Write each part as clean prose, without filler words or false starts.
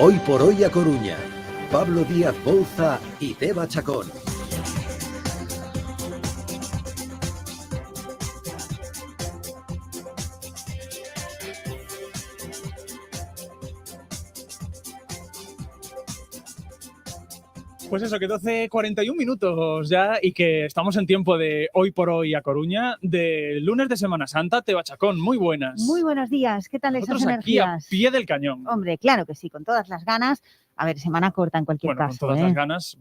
Hoy por hoy a Coruña. Pablo Díaz Bouza y Teba Chacón. Pues eso, que 12:41 minutos ya y que estamos en tiempo de Hoy por Hoy a Coruña, de lunes de Semana Santa. Teba Chacón, muy buenas. Muy buenos días, ¿qué tal esas Nosotros aquí energías? a pie del cañón. Hombre, claro que sí, con todas las ganas. A ver, semana corta en cualquier Bueno, caso. con todas las ganas,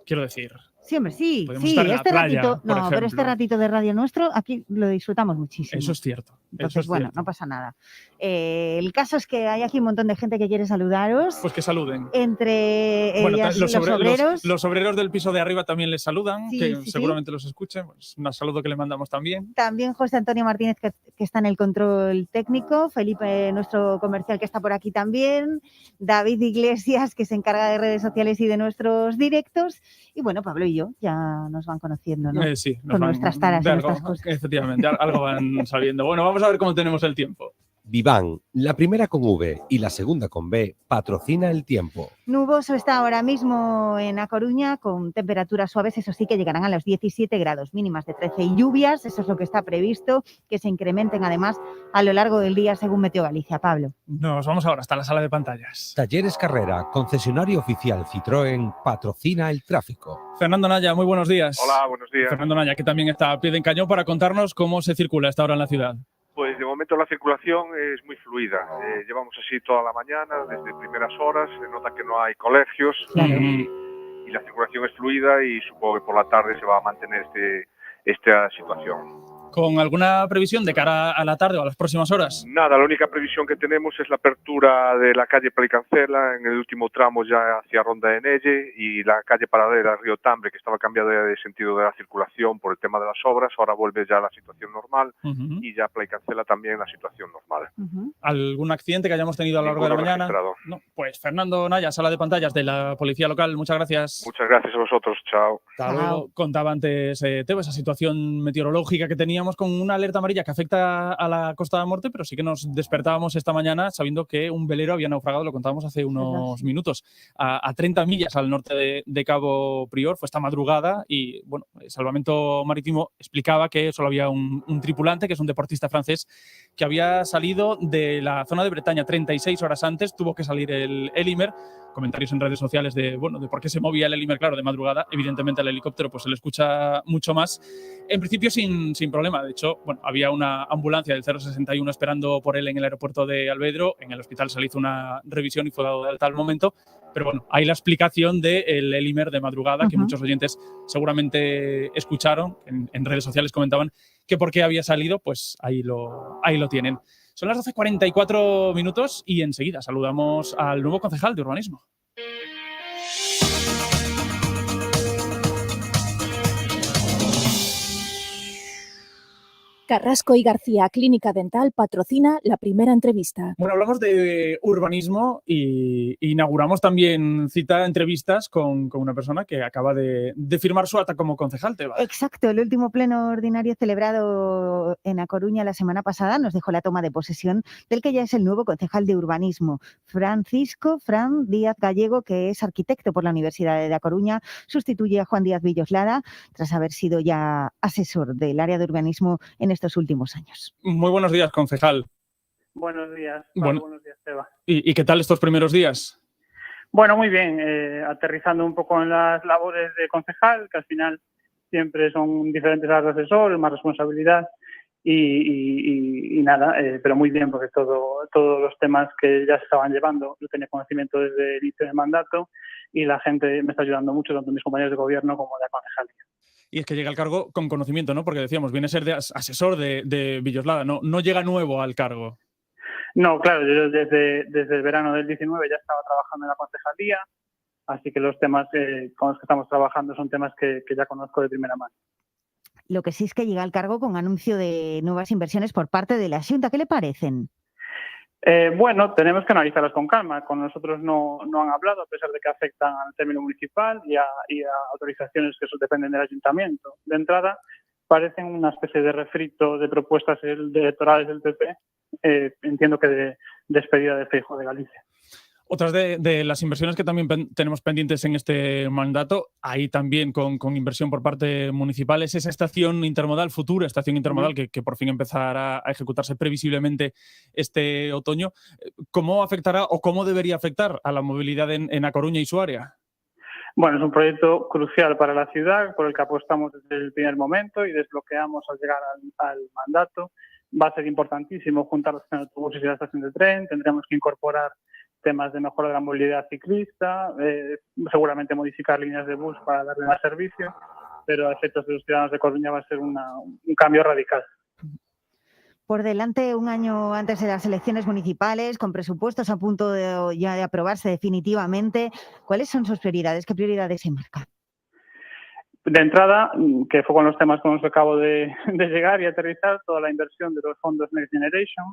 quiero decir. Sí, hombre, sí, Podemos sí. estar en la Este playa, ratito, por no, pero este ejemplo. ratito de radio nuestro, aquí lo disfrutamos muchísimo. Eso es cierto. Entonces, eso es bueno, cierto. no pasa nada. El caso es que hay aquí un montón de gente que quiere saludaros. Pues que saluden. Entre Bueno, ellas los obreros. Los obreros del piso de arriba también les saludan, Sí, que sí, seguramente los escuchen. Pues un saludo que le mandamos también. También José Antonio Martínez, que está en el control técnico. Felipe, nuestro comercial, que está por aquí también. David Iglesias, que se encarga de redes sociales y de nuestros directos. Y bueno, Pablo y yo ya nos van conociendo, ¿no? Sí, Con nuestras taras y nuestras algo, cosas. efectivamente, algo van sabiendo. Bueno, vamos a ver cómo tenemos el tiempo. Viván, la primera con V y la segunda con B, patrocina el tiempo. Nuboso está ahora mismo en A Coruña, con temperaturas suaves, eso sí, que llegarán a los 17 grados, mínimas de 13, y lluvias, eso es lo que está previsto, que se incrementen además a lo largo del día según Meteo Galicia. Pablo. Nos vamos ahora hasta la sala de pantallas. Talleres Carrera, concesionario oficial Citroën, patrocina el tráfico. Fernando Naya, muy buenos días. Hola, buenos días. Fernando Naya, que también está a pie de cañón para contarnos cómo se circula esta hora en la ciudad. Pues de momento la circulación es muy fluida. Llevamos así toda la mañana, desde primeras horas. Se nota que no hay colegios y la circulación es fluida y supongo que por la tarde se va a mantener esta situación. ¿Con alguna previsión de cara a la tarde o a las próximas horas? Nada, la única previsión que tenemos es la apertura de la calle Palicancela en el último tramo ya hacia Ronda de Nelle y la calle paralela Río Tambre, que estaba cambiada de sentido de la circulación por el tema de las obras. Ahora vuelve ya la situación normal y ya Palicancela también la situación normal. ¿Algún accidente que hayamos tenido a lo largo de la mañana? No. Pues Fernando Naya, sala de pantallas de la Policía Local, muchas gracias. Muchas gracias a vosotros, chao. Hasta luego. Contaba antes Teo esa situación meteorológica que teníamos con una alerta amarilla que afecta a la Costa de Morte, pero sí que nos despertábamos esta mañana sabiendo que un velero había naufragado, lo contábamos hace unos minutos, a 30 millas al norte de Cabo Prior. Fue esta madrugada y bueno, el Salvamento Marítimo explicaba que solo había un tripulante, que es un deportista francés, que había salido de la zona de Bretaña 36 horas antes, tuvo que salir el Elimer. Comentarios en redes sociales de por qué se movía el Elimer, claro, de madrugada. Evidentemente al helicóptero pues se le escucha mucho más. En principio sin problema. De hecho, había una ambulancia del 061 esperando por él en el aeropuerto de Alvedro. En el hospital se le hizo una revisión y fue dado de alta al momento. Pero bueno, hay la explicación del Elimer de madrugada, que muchos oyentes seguramente escucharon. En redes sociales comentaban que por qué había salido, pues ahí lo tienen. Son las 12:44 minutos y enseguida saludamos al nuevo concejal de urbanismo. Carrasco y García Clínica Dental patrocina la primera entrevista. Bueno, hablamos de urbanismo y inauguramos también entrevistas con una persona que acaba de firmar su acta como concejal, Teba. Exacto, el último pleno ordinario celebrado en A Coruña la semana pasada nos dejó la toma de posesión del que ya es el nuevo concejal de urbanismo, Fran Díaz Gallego, que es arquitecto por la Universidad de A Coruña, sustituye a Juan Díaz Villoslada tras haber sido ya asesor del área de urbanismo en estos últimos años. Muy buenos días, concejal. Buenos días, buenos días, Teba. ¿Y qué tal estos primeros días? Bueno, muy bien, aterrizando un poco en las labores de concejal, que al final siempre son diferentes a los asesores, más responsabilidad y nada, pero muy bien, porque todos los temas que ya se estaban llevando, yo tenía conocimiento desde el inicio del mandato y la gente me está ayudando mucho, tanto mis compañeros de gobierno como de la concejalía. Y es que llega al cargo con conocimiento, ¿no? Porque decíamos, viene a ser de asesor de Villoslada, no llega nuevo al cargo. No, claro, yo desde el verano del 19 ya estaba trabajando en la concejalía, así que los temas con los que estamos trabajando son temas que ya conozco de primera mano. Lo que sí es que llega al cargo con anuncio de nuevas inversiones por parte de la Xunta. ¿Qué le parecen? Bueno, tenemos que analizarlas con calma. Con nosotros no han hablado, a pesar de que afectan al término municipal y a autorizaciones que dependen del ayuntamiento. De entrada, parecen una especie de refrito de propuestas electorales del PP, entiendo que de despedida de Feijóo de Galicia. Otras de las inversiones que también tenemos pendientes en este mandato, ahí también con inversión por parte municipal, es esa estación intermodal, futura estación intermodal, que por fin empezará a ejecutarse previsiblemente este otoño. ¿Cómo afectará o cómo debería afectar a la movilidad en A Coruña y su área? Bueno, es un proyecto crucial para la ciudad, por el que apostamos desde el primer momento y desbloqueamos al llegar al mandato. Va a ser importantísimo juntar los autobuses y la estación de tren. Tendremos que incorporar temas de mejora de la movilidad ciclista, seguramente modificar líneas de bus para darle más servicio, pero a efectos de los ciudadanos de Coruña va a ser un cambio radical. Por delante, un año antes de las elecciones municipales, con presupuestos a punto ya de aprobarse definitivamente, ¿cuáles son sus prioridades? ¿Qué prioridades se marcan? De entrada, que fue con los temas con los que acabo de llegar y aterrizar, toda la inversión de los fondos Next Generation.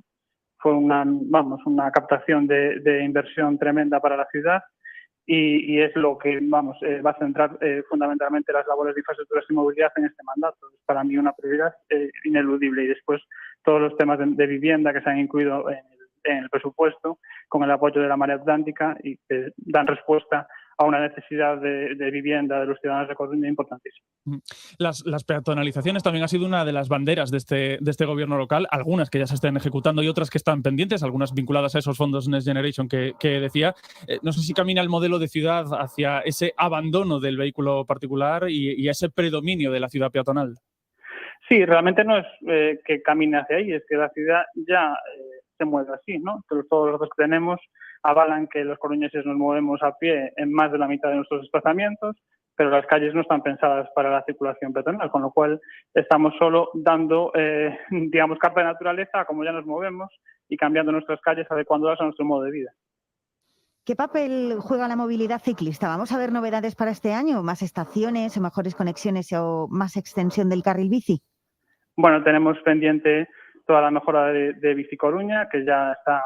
Fue una captación de inversión tremenda para la ciudad y es lo que va a centrar fundamentalmente las labores de infraestructuras y movilidad en este mandato. Es para mí una prioridad ineludible. Y después todos los temas de vivienda que se han incluido en el presupuesto con el apoyo de la Marea Atlántica y que dan respuesta a una necesidad de vivienda de los ciudadanos de Coruña importantísima. Las peatonalizaciones también ha sido una de las banderas de este gobierno local, algunas que ya se están ejecutando y otras que están pendientes, algunas vinculadas a esos fondos Next Generation que decía. No sé si camina el modelo de ciudad hacia ese abandono del vehículo particular y ese predominio de la ciudad peatonal. Sí, realmente no es que camine hacia ahí, es que la ciudad ya se mueve así, ¿no? Todos los datos que tenemos avalan que los coruñeses nos movemos a pie en más de la mitad de nuestros desplazamientos, pero las calles no están pensadas para la circulación peatonal, con lo cual estamos solo dando, carta de naturaleza a cómo ya nos movemos y cambiando nuestras calles, adecuándolas a nuestro modo de vida. ¿Qué papel juega la movilidad ciclista? ¿Vamos a ver novedades para este año? ¿Más estaciones, mejores conexiones o más extensión del carril bici? Bueno, tenemos pendiente toda la mejora de Bici Coruña, que ya está,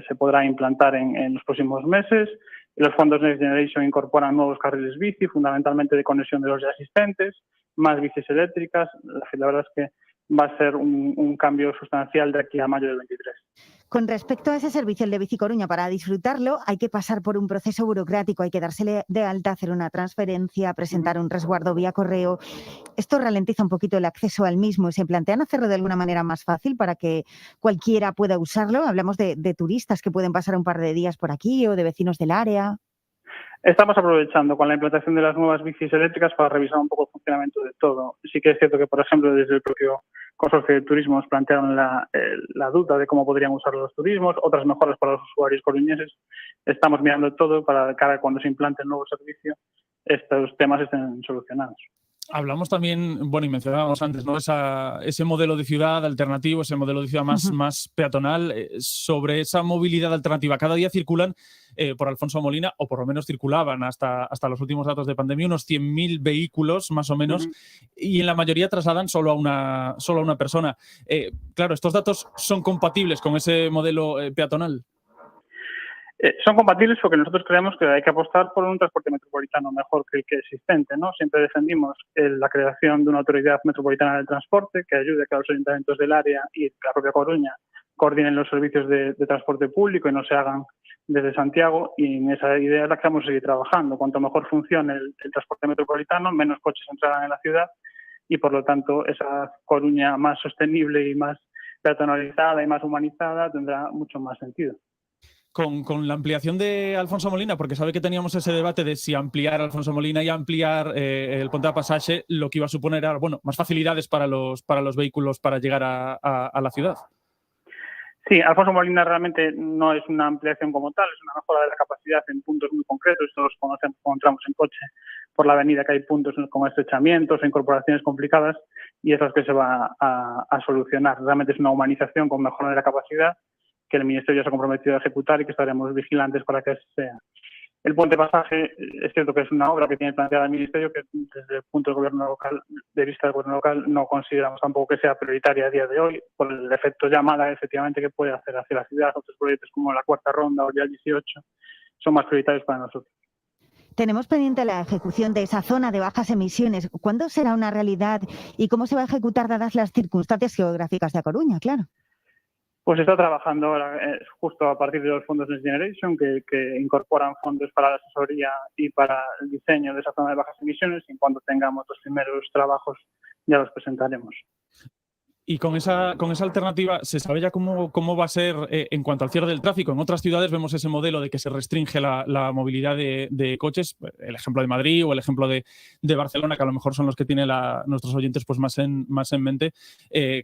se podrá implantar en los próximos meses. Los fondos Next Generation incorporan nuevos carriles bici, fundamentalmente de conexión de los ya existentes, más bicis eléctricas. La verdad es que va a ser un cambio sustancial de aquí a mayo del 23. Con respecto a ese servicio, el de Bici Coruña, para disfrutarlo hay que pasar por un proceso burocrático, hay que dársele de alta, hacer una transferencia, presentar un resguardo vía correo. Esto ralentiza un poquito el acceso al mismo. ¿Se plantean hacerlo de alguna manera más fácil para que cualquiera pueda usarlo? Hablamos de turistas que pueden pasar un par de días por aquí o de vecinos del área. Estamos aprovechando con la implantación de las nuevas bicis eléctricas para revisar un poco el funcionamiento de todo. Sí que es cierto que, por ejemplo, desde el propio Consorcio de Turismo nos plantearon la duda de cómo podrían usar los turismos, otras mejoras para los usuarios coruñeses. Estamos mirando todo para cara a cuando se implante el nuevo servicio, estos temas estén solucionados. Hablamos también, y mencionábamos antes, ¿no? Ese modelo de ciudad alternativo, ese modelo de ciudad más peatonal, sobre esa movilidad alternativa. Cada día circulan por Alfonso Molina, o por lo menos circulaban hasta los últimos datos de pandemia, unos 100.000 vehículos más o menos, y en la mayoría trasladan solo a una persona. Claro, ¿estos datos son compatibles con ese modelo peatonal? Son compatibles porque nosotros creemos que hay que apostar por un transporte metropolitano mejor que el que existente, ¿no? Siempre defendimos la creación de una autoridad metropolitana del transporte que ayude a que los ayuntamientos del área y la propia Coruña coordinen los servicios de transporte público y no se hagan desde Santiago, y en esa idea es la que vamos a seguir trabajando. Cuanto mejor funcione el transporte metropolitano, menos coches entrarán en la ciudad y, por lo tanto, esa Coruña más sostenible y más peatonalizada y más humanizada tendrá mucho más sentido. Con la ampliación de Alfonso Molina, porque sabe que teníamos ese debate de si ampliar Alfonso Molina y ampliar el Ponte a Pasaje, lo que iba a suponer era más facilidades para los vehículos para llegar a la ciudad. Sí, Alfonso Molina realmente no es una ampliación como tal, es una mejora de la capacidad en puntos muy concretos. Todos conocemos cuando entramos en coche por la avenida que hay puntos con estrechamientos, incorporaciones complicadas, y es lo que se va a solucionar. Realmente es una humanización con mejora de la capacidad que el Ministerio ya se ha comprometido a ejecutar y que estaremos vigilantes para que así sea. El Puente Pasaje es cierto que es una obra que tiene planteada el Ministerio, que desde el punto de vista del gobierno local no consideramos tampoco que sea prioritaria a día de hoy, por el efecto llamada efectivamente que puede hacer hacia la ciudad. Otros proyectos como la Cuarta Ronda o el 18 son más prioritarios para nosotros. Tenemos pendiente la ejecución de esa zona de bajas emisiones. ¿Cuándo será una realidad y cómo se va a ejecutar dadas las circunstancias geográficas de A Coruña? Claro. Pues se está trabajando ahora justo a partir de los fondos Next Generation que incorporan fondos para la asesoría y para el diseño de esa zona de bajas emisiones, y en cuanto tengamos los primeros trabajos ya los presentaremos. Y con esa alternativa, ¿se sabe ya cómo va a ser en cuanto al cierre del tráfico? En otras ciudades vemos ese modelo de que se restringe la movilidad de coches, el ejemplo de Madrid o el ejemplo de Barcelona, que a lo mejor son los que tienen nuestros oyentes pues más en mente.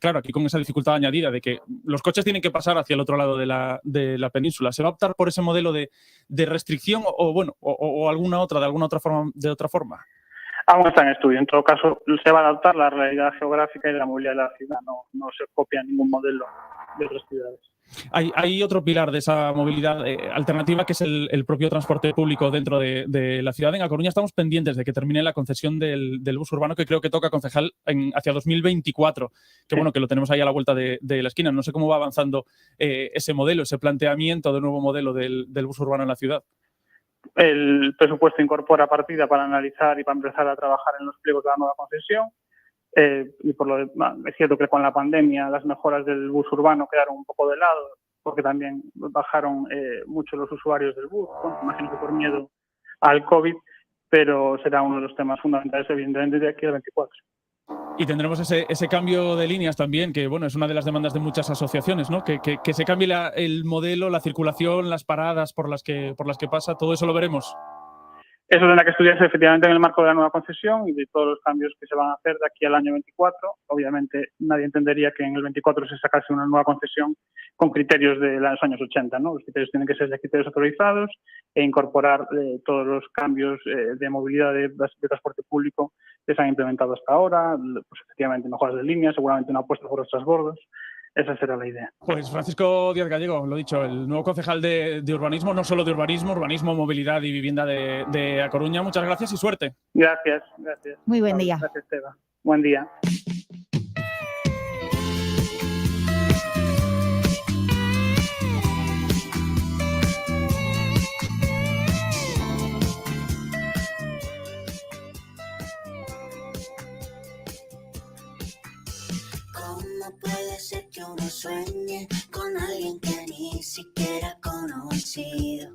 Claro, aquí con esa dificultad añadida de que los coches tienen que pasar hacia el otro lado de la península. ¿Se va a optar por ese modelo de restricción o alguna otra forma? Aún está en estudio. En todo caso, se va a adaptar la realidad geográfica y de la movilidad de la ciudad. No se copia ningún modelo de otras ciudades. Hay otro pilar de esa movilidad alternativa que es el propio transporte público dentro de la ciudad. En A Coruña estamos pendientes de que termine la concesión del bus urbano, que creo que toca concejal hacia 2024, que bueno, que lo tenemos ahí a la vuelta de la esquina. No sé cómo va avanzando ese modelo, ese planteamiento de nuevo modelo del bus urbano en la ciudad. El presupuesto incorpora partida para analizar y para empezar a trabajar en los pliegos de la nueva concesión. Y por lo demás, es cierto que con la pandemia las mejoras del bus urbano quedaron un poco de lado, porque también bajaron mucho los usuarios del bus, bueno, imagino que por miedo al COVID, pero será uno de los temas fundamentales, evidentemente, de aquí al 24. Y tendremos ese cambio de líneas también, que bueno, es una de las demandas de muchas asociaciones, ¿no? Que se cambie el modelo, la circulación, las paradas por las que pasa, todo eso lo veremos. Eso tendrá que estudiarse efectivamente en el marco de la nueva concesión y de todos los cambios que se van a hacer de aquí al año 24. Obviamente nadie entendería que en el 24 se sacase una nueva concesión con criterios de los años 80, ¿no? Los criterios tienen que ser de criterios autorizados e incorporar todos los cambios de movilidad de transporte público que se han implementado hasta ahora, pues efectivamente mejoras de línea, seguramente una apuesta por los transbordos. Esa será la idea. Pues Francisco Díaz Gallego, lo dicho, el nuevo concejal de urbanismo, no solo de urbanismo, movilidad y vivienda de A Coruña. Muchas gracias y suerte. Gracias. Muy buen día. Gracias, Esteban. Buen día. ¿Cómo puede ser que uno sueñe con alguien que ni siquiera ha conocido?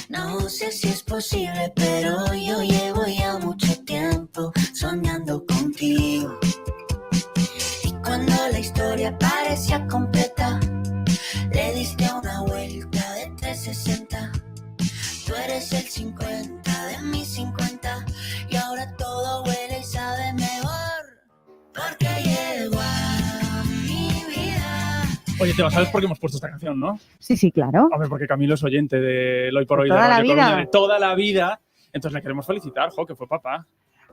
No sé si es posible, pero yo llevo ya mucho tiempo soñando contigo. Y cuando la historia parecía completa, le diste una vuelta de 360. Tú eres el 50 de mis 50 y ahora todo huele y sabe mejor. Porque llegó a mi vida. Oye, Teba, ¿sabes por qué hemos puesto esta canción, no? Sí, claro. Hombre, porque Camilo es oyente del Hoy por Hoy de Toda la Radio vida. Coruña, de toda la vida. Entonces le queremos felicitar, que fue papá.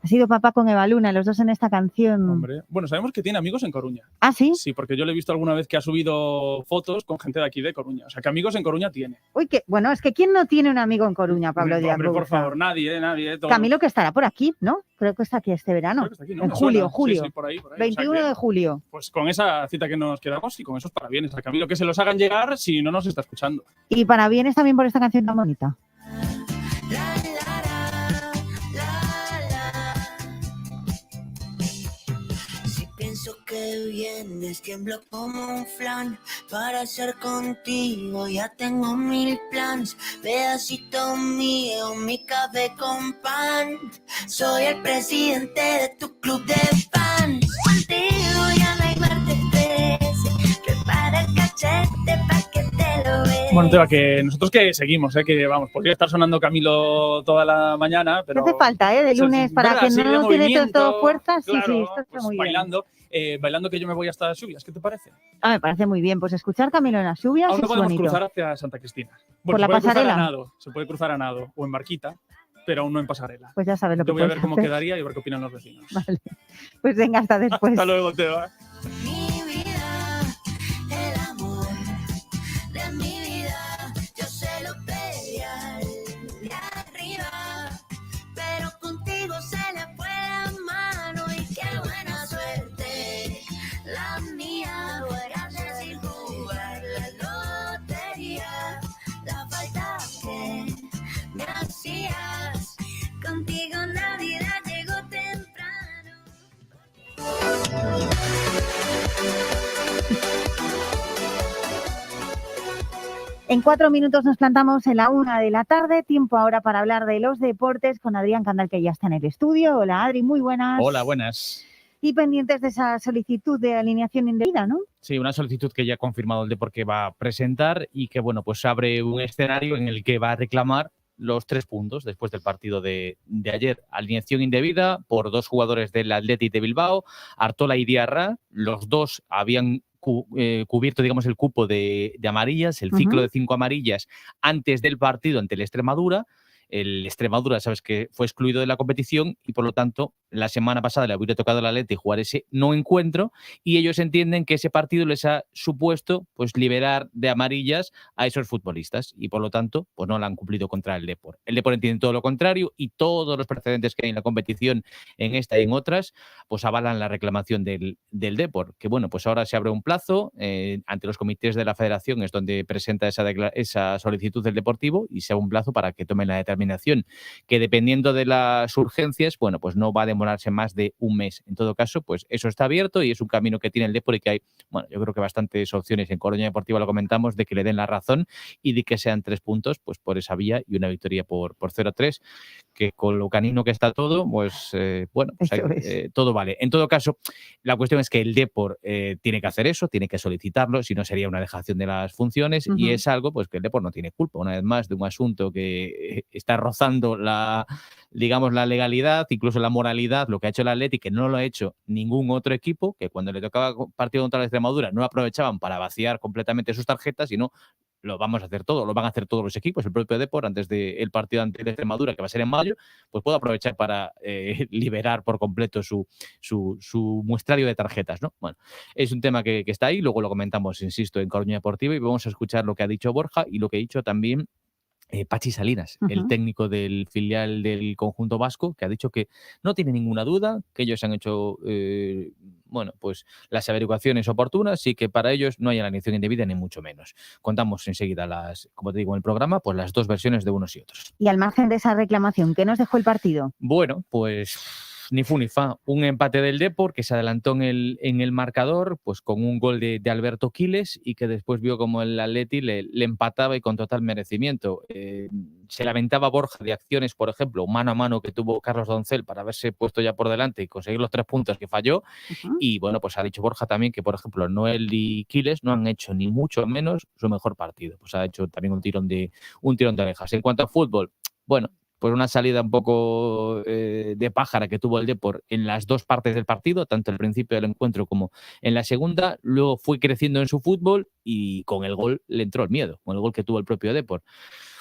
Ha sido papá con Eva Luna, los dos en esta canción. Hombre. Bueno, sabemos que tiene amigos en Coruña. ¿Ah, sí? Sí, porque yo le he visto alguna vez que ha subido fotos con gente de aquí de Coruña. O sea, que amigos en Coruña tiene. Uy, bueno, es que ¿quién no tiene un amigo en Coruña, Pablo Díaz? Hombre, por favor, nadie. Todo. Camilo, que estará por aquí, ¿no? Creo que está aquí este verano. Creo que está aquí, ¿no? En Me julio. suena. Sí, por ahí. 21 o sea que, de julio. Pues con esa cita que nos quedamos y con esos parabienes a Camilo, que se los hagan llegar si no nos está escuchando. Y parabienes también por esta canción tan bonita. Pienso que vienes, tiemblo como un flan. Para ser contigo ya tengo 1000 plans. Pedacito mío, mi café con pan. Soy el presidente de tu club de fans. Contigo ya no hay martes 13. Prepara el cachete pa' que te lo veas. Bueno, Teba, que nosotros que seguimos, que vamos, podría estar sonando Camilo toda la mañana, pero... ¿Qué hace falta, de lunes, para ¿verdad? que Sí, no de tiene movimiento, todo fuerza? Sí, claro, esto está pues muy bailando, bailando que yo me voy hasta las lluvias, ¿qué te parece? bien. Me parece muy bien. Pues escuchar Camilo en las lluvias Aún no es podemos bonito. cruzar hacia Santa Cristina. ¿Por Bueno, la se puede cruzar pasarela? a nado, se puede cruzar a nado o en barquita, pero aún no en pasarela. Pues ya sabes lo que Yo voy a puedes ver cómo hacer. quedaría y a ver qué opinan los vecinos. Vale. Pues venga, hasta después. Hasta luego, Teba. Mi vida, el amor de mi vida, yo se lo pedí al de arriba, pero contigo se le fue la mano y qué buena suerte la mía. Juegas sin jugar la lotería, la falta que me hacías, contigo Navidad llegó temprano. En 4 minutos nos plantamos en la 1 de la tarde. Tiempo ahora para hablar de los deportes con Adrián Candal, que ya está en el estudio. Hola, Adri, muy buenas. Hola, buenas. Y pendientes de esa solicitud de alineación indebida, ¿no? Sí, una solicitud que ya ha confirmado el Depor que va a presentar y que, bueno, pues abre un escenario en el que va a reclamar los 3 puntos después del partido de ayer. Alineación indebida por 2 jugadores del Athletic de Bilbao, Artola y Diarra. Los 2 habían cubierto, digamos, el cupo de amarillas, el ciclo de 5 amarillas antes del partido ante el Extremadura. El Extremadura, sabes que fue excluido de la competición y por lo tanto la semana pasada le hubiera tocado al Athletic jugar ese no encuentro y ellos entienden que ese partido les ha supuesto pues liberar de amarillas a esos futbolistas y por lo tanto pues no lo han cumplido contra el Depor. El Depor entiende todo lo contrario y todos los precedentes que hay en la competición en esta y en otras pues avalan la reclamación del Depor, que bueno, pues ahora se abre un plazo ante los comités de la federación, es donde presenta esa solicitud del Deportivo y se abre un plazo para que tomen la determinación que dependiendo de las urgencias, bueno, pues no va a demorarse más de un mes. En todo caso, pues eso está abierto y es un camino que tiene el Depor y que hay, bueno, yo creo que bastantes opciones. En Coruña Deportiva lo comentamos de que le den la razón y de que sean 3 puntos pues por esa vía y una victoria por 0-3, que con lo canino que está todo, pues bueno, pues todo vale. En todo caso, la cuestión es que el Depor tiene que hacer eso, tiene que solicitarlo, si no sería una dejación de las funciones y es algo pues que el Depor no tiene culpa, una vez más, de un asunto que está rozando la legalidad, incluso la moralidad, lo que ha hecho el Athletic, que no lo ha hecho ningún otro equipo, que cuando le tocaba partido contra la Extremadura no aprovechaban para vaciar completamente sus tarjetas, sino lo vamos a hacer todo, lo van a hacer todos los equipos. El propio Depor, antes del partido ante la Extremadura, que va a ser en mayo, pues puede aprovechar para liberar por completo su muestrario de tarjetas, ¿no? Bueno, es un tema que está ahí, luego lo comentamos, insisto, en Coruña Deportiva y vamos a escuchar lo que ha dicho Borja y lo que ha dicho también Pachi Salinas, el técnico del filial del conjunto vasco, que ha dicho que no tiene ninguna duda, que ellos han hecho bueno, pues las averiguaciones oportunas y que para ellos no hay alineación indebida ni mucho menos. Contamos enseguida como te digo en el programa, pues las 2 versiones de unos y otros. Y al margen de esa reclamación, ¿qué nos dejó el partido? Bueno, pues ni fu ni fa. Un empate del Depor que se adelantó en el marcador pues con un gol de Alberto Quiles y que después vio como el Atleti le empataba y con total merecimiento. Se lamentaba Borja de acciones, por ejemplo, mano a mano que tuvo Carlos Doncel para haberse puesto ya por delante y conseguir los 3 puntos que falló. Y bueno, pues ha dicho Borja también que, por ejemplo, Noel y Quiles no han hecho ni mucho menos su mejor partido. Pues ha hecho también un tirón de orejas. En cuanto a fútbol, bueno, pues una salida un poco de pájara que tuvo el Depor en las 2 partes del partido, tanto al principio del encuentro como en la segunda. Luego fue creciendo en su fútbol y con el gol le entró el miedo, con el gol que tuvo el propio Depor.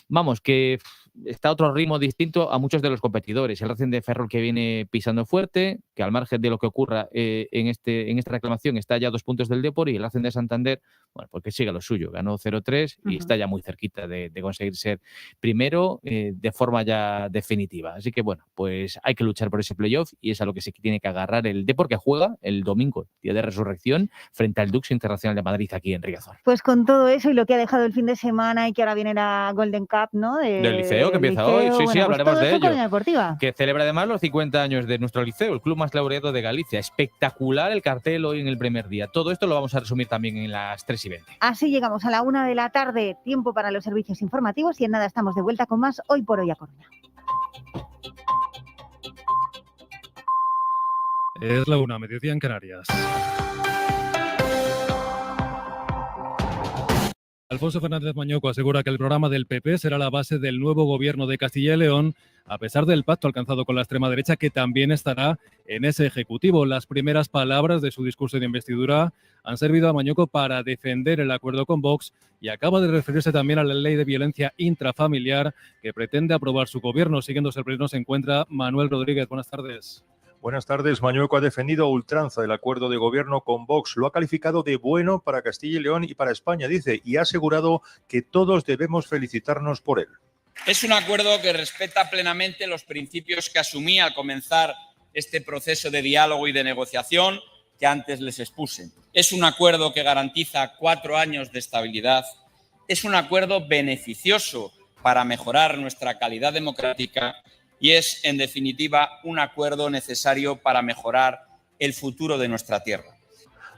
Vamos, que está a otro ritmo distinto a muchos de los competidores. El Racing de Ferrol que viene pisando fuerte, que al margen de lo que ocurra en esta reclamación está ya a 2 puntos del Depor, y el Racing de Santander, bueno, porque sigue lo suyo, ganó 0-3 y está ya muy cerquita de conseguir ser primero de forma ya definitiva. Así que bueno, pues hay que luchar por ese playoff y es a lo que se tiene que agarrar el Depor, que juega el domingo, día de resurrección, frente al Dux Internacional de Madrid aquí en Riazor. Pues con todo eso y lo que ha dejado el fin de semana y que ahora viene la Golden Cup, ¿no? Del Liceo, que empieza hoy. Sí, bueno, hablaremos pues de ello. Deportiva. Que celebra además los 50 años de nuestro liceo, el club más laureado de Galicia. Espectacular el cartel hoy en el primer día. Todo esto lo vamos a resumir también en las 3:20. Así llegamos a la 1 de la tarde, tiempo para los servicios informativos y en nada estamos de vuelta con más Hoy por Hoy a Coruña. Es la 1, mediodía en Canarias. Alfonso Fernández Mañoco asegura que el programa del PP será la base del nuevo gobierno de Castilla y León, a pesar del pacto alcanzado con la extrema derecha, que también estará en ese ejecutivo. Las primeras palabras de su discurso de investidura han servido a Mañoco para defender el acuerdo con Vox y acaba de referirse también a la ley de violencia intrafamiliar que pretende aprobar su gobierno. Siguiéndose el pleno se encuentra Manuel Rodríguez. Buenas tardes. Buenas tardes. Mañueco ha defendido a ultranza el acuerdo de gobierno con Vox. Lo ha calificado de bueno para Castilla y León y para España, dice, y ha asegurado que todos debemos felicitarnos por él. Es un acuerdo que respeta plenamente los principios que asumí al comenzar este proceso de diálogo y de negociación que antes les expuse. Es un acuerdo que garantiza 4 años de estabilidad. Es un acuerdo beneficioso para mejorar nuestra calidad democrática y es, en definitiva, un acuerdo necesario para mejorar el futuro de nuestra tierra.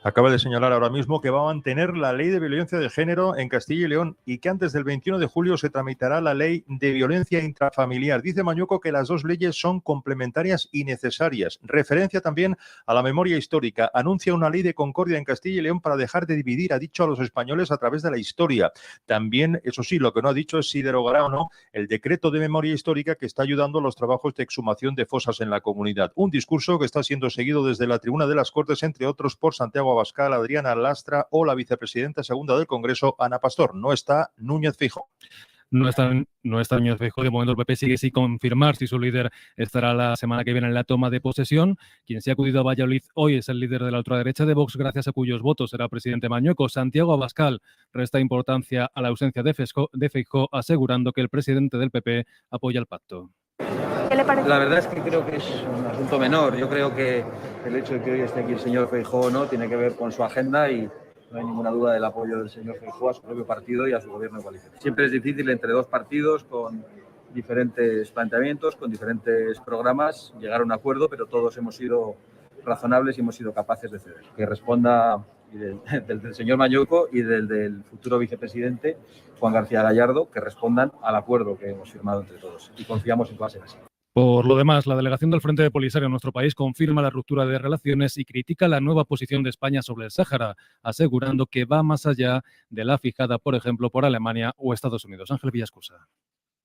Acaba de señalar ahora mismo que va a mantener la ley de violencia de género en Castilla y León y que antes del 21 de julio se tramitará la ley de violencia intrafamiliar. Dice Mañueco que las dos leyes son complementarias y necesarias. Referencia también a la memoria histórica. Anuncia una ley de concordia en Castilla y León para dejar de dividir, ha dicho, a los españoles a través de la historia. También, eso sí, lo que no ha dicho es si derogará o no el decreto de memoria histórica que está ayudando a los trabajos de exhumación de fosas en la comunidad. Un discurso que está siendo seguido desde la tribuna de las Cortes, entre otros, por Santiago Abascal, Adriana Lastra o la vicepresidenta segunda del Congreso, Ana Pastor. No está Núñez Feijóo. No está Núñez Feijóo. De momento el PP sigue sin confirmar si su líder estará la semana que viene en la toma de posesión. Quien se ha acudido a Valladolid hoy es el líder de la ultraderecha de Vox, gracias a cuyos votos será presidente Mañueco. Santiago Abascal resta importancia a la ausencia de Feijóo, asegurando que el presidente del PP apoya el pacto. ¿Qué le parece? La verdad es que creo que es un asunto menor. Yo creo que el hecho de que hoy esté aquí el señor Feijóo no tiene que ver con su agenda y no hay ninguna duda del apoyo del señor Feijóo a su propio partido y a su gobierno de coalición. Siempre es difícil entre dos partidos con diferentes planteamientos, con diferentes programas, llegar a un acuerdo, pero todos hemos sido razonables y hemos sido capaces de ceder. Que responda del señor Mañueco y del futuro vicepresidente Juan García Gallardo, que respondan al acuerdo que hemos firmado entre todos. Y confiamos en que va a ser así. Por lo demás, la delegación del Frente Polisario en nuestro país confirma la ruptura de relaciones y critica la nueva posición de España sobre el Sáhara, asegurando que va más allá de la fijada, por ejemplo, por Alemania o Estados Unidos. Ángel Villascusa.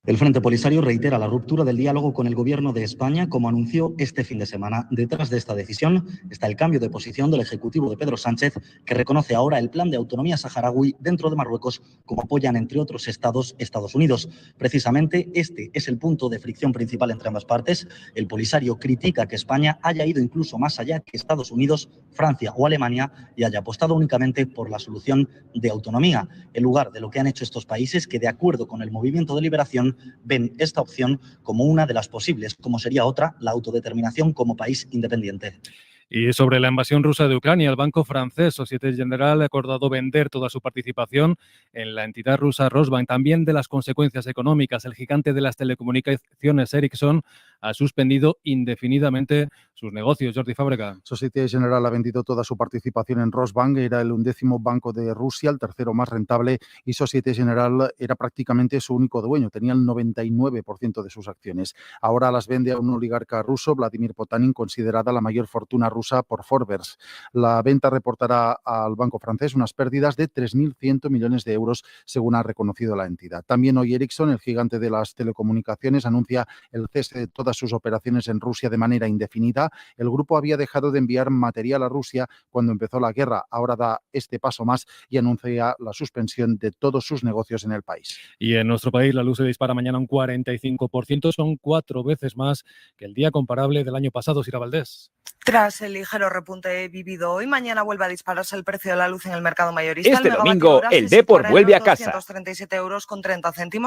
El Frente Polisario reitera la ruptura del diálogo con el Gobierno de España, como anunció este fin de semana. Detrás de esta decisión está el cambio de posición del Ejecutivo de Pedro Sánchez, que reconoce ahora el plan de autonomía saharaui dentro de Marruecos, como apoyan, entre otros estados, Estados Unidos. Precisamente este es el punto de fricción principal entre ambas partes. El Polisario critica que España haya ido incluso más allá que Estados Unidos, Francia o Alemania y haya apostado únicamente por la solución de autonomía, en lugar de lo que han hecho estos países que, de acuerdo con el Movimiento de Liberación, ven esta opción como una de las posibles, como sería otra, la autodeterminación como país independiente. Y sobre la invasión rusa de Ucrania, el banco francés Société Générale ha acordado vender toda su participación en la entidad rusa Rosbank. También de las consecuencias económicas, el gigante de las telecomunicaciones Ericsson ha suspendido indefinidamente sus negocios. Jordi Fábrega. Société Générale ha vendido toda su participación en Rosbank, era el 11º banco de Rusia, el tercero más rentable, y Société Générale era prácticamente su único dueño, tenía el 99% de sus acciones. Ahora las vende a un oligarca ruso, Vladimir Potanin, considerada la mayor fortuna rusa por Forbes. La venta reportará al banco francés unas pérdidas de 3.100 millones de euros, según ha reconocido la entidad. También hoy Ericsson, el gigante de las telecomunicaciones, anuncia el cese de todas sus operaciones en Rusia de manera indefinida. El grupo había dejado de enviar material a Rusia cuando empezó la guerra. Ahora da este paso más y anuncia la suspensión de todos sus negocios en el país. Y en nuestro país la luz se dispara mañana un 45%, son 4 veces más que el día comparable del año pasado. Sira Valdés. Tras el ligero repunte vivido hoy, mañana vuelve a dispararse el precio de la luz en el mercado mayorista. Este domingo el Depor vuelve a casa. 237,30 euros,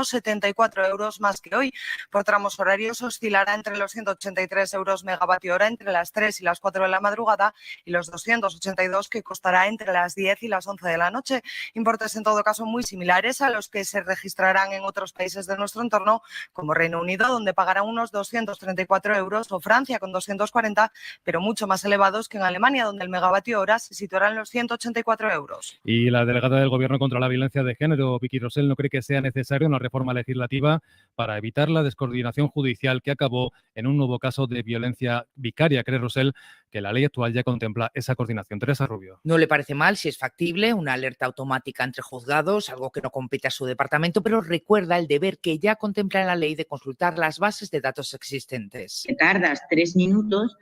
74 euros más que hoy. Por tramos horarios oscilará entre los 183 euros megavatio hora entre las 3 y las 4 de la madrugada y los 282 que costará entre las 10 y las 11 de la noche. Importes en todo caso muy similares a los que se registrarán en otros países de nuestro entorno, como Reino Unido, donde pagarán unos 234 euros, o Francia con 240, pero mucho más elevados que en Alemania, donde el megavatio hora se situará en los 184 euros. Y la delegada del Gobierno contra la violencia de género, Vicky Rosell, no cree que sea necesaria una reforma legislativa para evitar la descoordinación judicial que acabó en un nuevo caso de violencia vicaria. Cree Rosell que la ley actual ya contempla esa coordinación. Teresa Rubio. No le parece mal, si es factible, una alerta automática entre juzgados, algo que no compete a su departamento, pero recuerda el deber que ya contempla en la ley de consultar las bases de datos existentes. Tardas 3 minutos,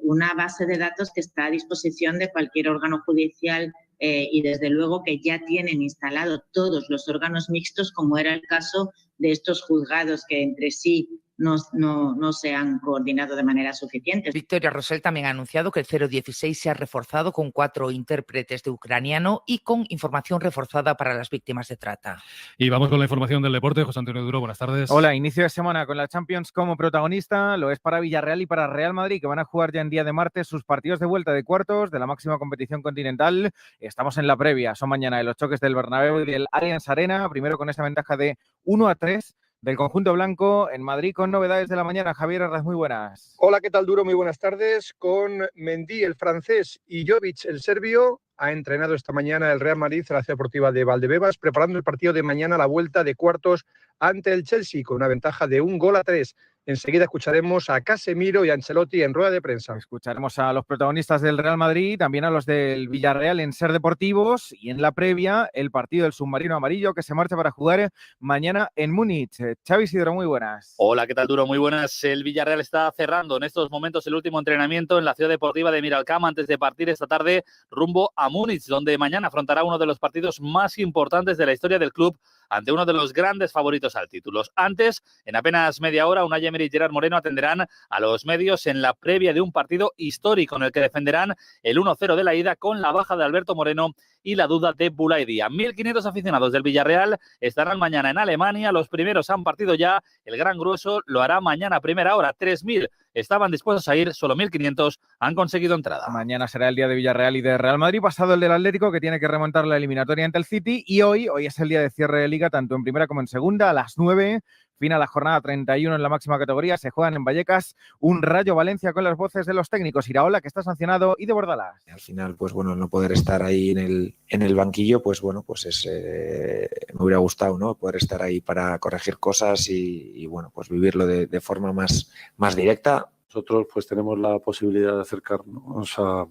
una base de datos que está a disposición de cualquier órgano judicial y desde luego que ya tienen instalado todos los órganos mixtos, como era el caso de estos juzgados que entre sí no se han coordinado de manera suficiente. Victoria Rosell también ha anunciado que el 016 se ha reforzado con 4 intérpretes de ucraniano y con información reforzada para las víctimas de trata. Y vamos con la información del deporte. José Antonio Duro, buenas tardes. Hola, inicio de semana con la Champions como protagonista. Lo es para Villarreal y para Real Madrid, que van a jugar ya en día de martes sus partidos de vuelta de cuartos de la máxima competición continental. Estamos en la previa. Son mañana de los choques del Bernabéu y del Allianz Arena. Primero con esa ventaja de 1-3 del conjunto blanco en Madrid con novedades de la mañana. Javier Herraz, muy buenas. Hola, ¿qué tal, Duro? Muy buenas tardes. Con Mendy, el francés, y Jovic, el serbio, ha entrenado esta mañana el Real Madrid en la Ciudad Deportiva de Valdebebas, preparando el partido de mañana, la vuelta de cuartos ante el Chelsea, con una ventaja de 1-3. Enseguida escucharemos a Casemiro y a Ancelotti en rueda de prensa. Escucharemos a los protagonistas del Real Madrid, también a los del Villarreal en Ser Deportivos, y en la previa el partido del submarino amarillo que se marcha para jugar mañana en Múnich. Xavi Isidro, muy buenas. Hola, ¿qué tal, Duro? Muy buenas. El Villarreal está cerrando en estos momentos el último entrenamiento en la Ciudad Deportiva de Miralcam antes de partir esta tarde rumbo a Múnich, donde mañana afrontará uno de los partidos más importantes de la historia del club ante uno de los grandes favoritos al título. Antes, en apenas media hora, Unai Emery y Gerard Moreno atenderán a los medios en la previa de un partido histórico en el que defenderán el 1-0 de la ida con la baja de Alberto Moreno y la duda de Boulaye Dia. 1.500 aficionados del Villarreal estarán mañana en Alemania. Los primeros han partido ya. El gran grueso lo hará mañana a primera hora. 3.000 estaban dispuestos a ir, solo 1.500 han conseguido entrada. Mañana será el día de Villarreal y de Real Madrid, pasado el del Atlético, que tiene que remontar la eliminatoria ante el City, y hoy es el día de cierre de Liga, tanto en primera como en segunda, a las 9. Final la jornada 31 en la máxima categoría. Se juegan en Vallecas un Rayo Valencia con las voces de los técnicos Iraola, que está sancionado, y de Bordalás. Al final, pues bueno, no poder estar ahí en el banquillo, pues bueno, pues me hubiera gustado, ¿no? Poder estar ahí para corregir cosas y bueno, pues vivirlo de forma más directa. Nosotros pues tenemos la posibilidad de acercarnos a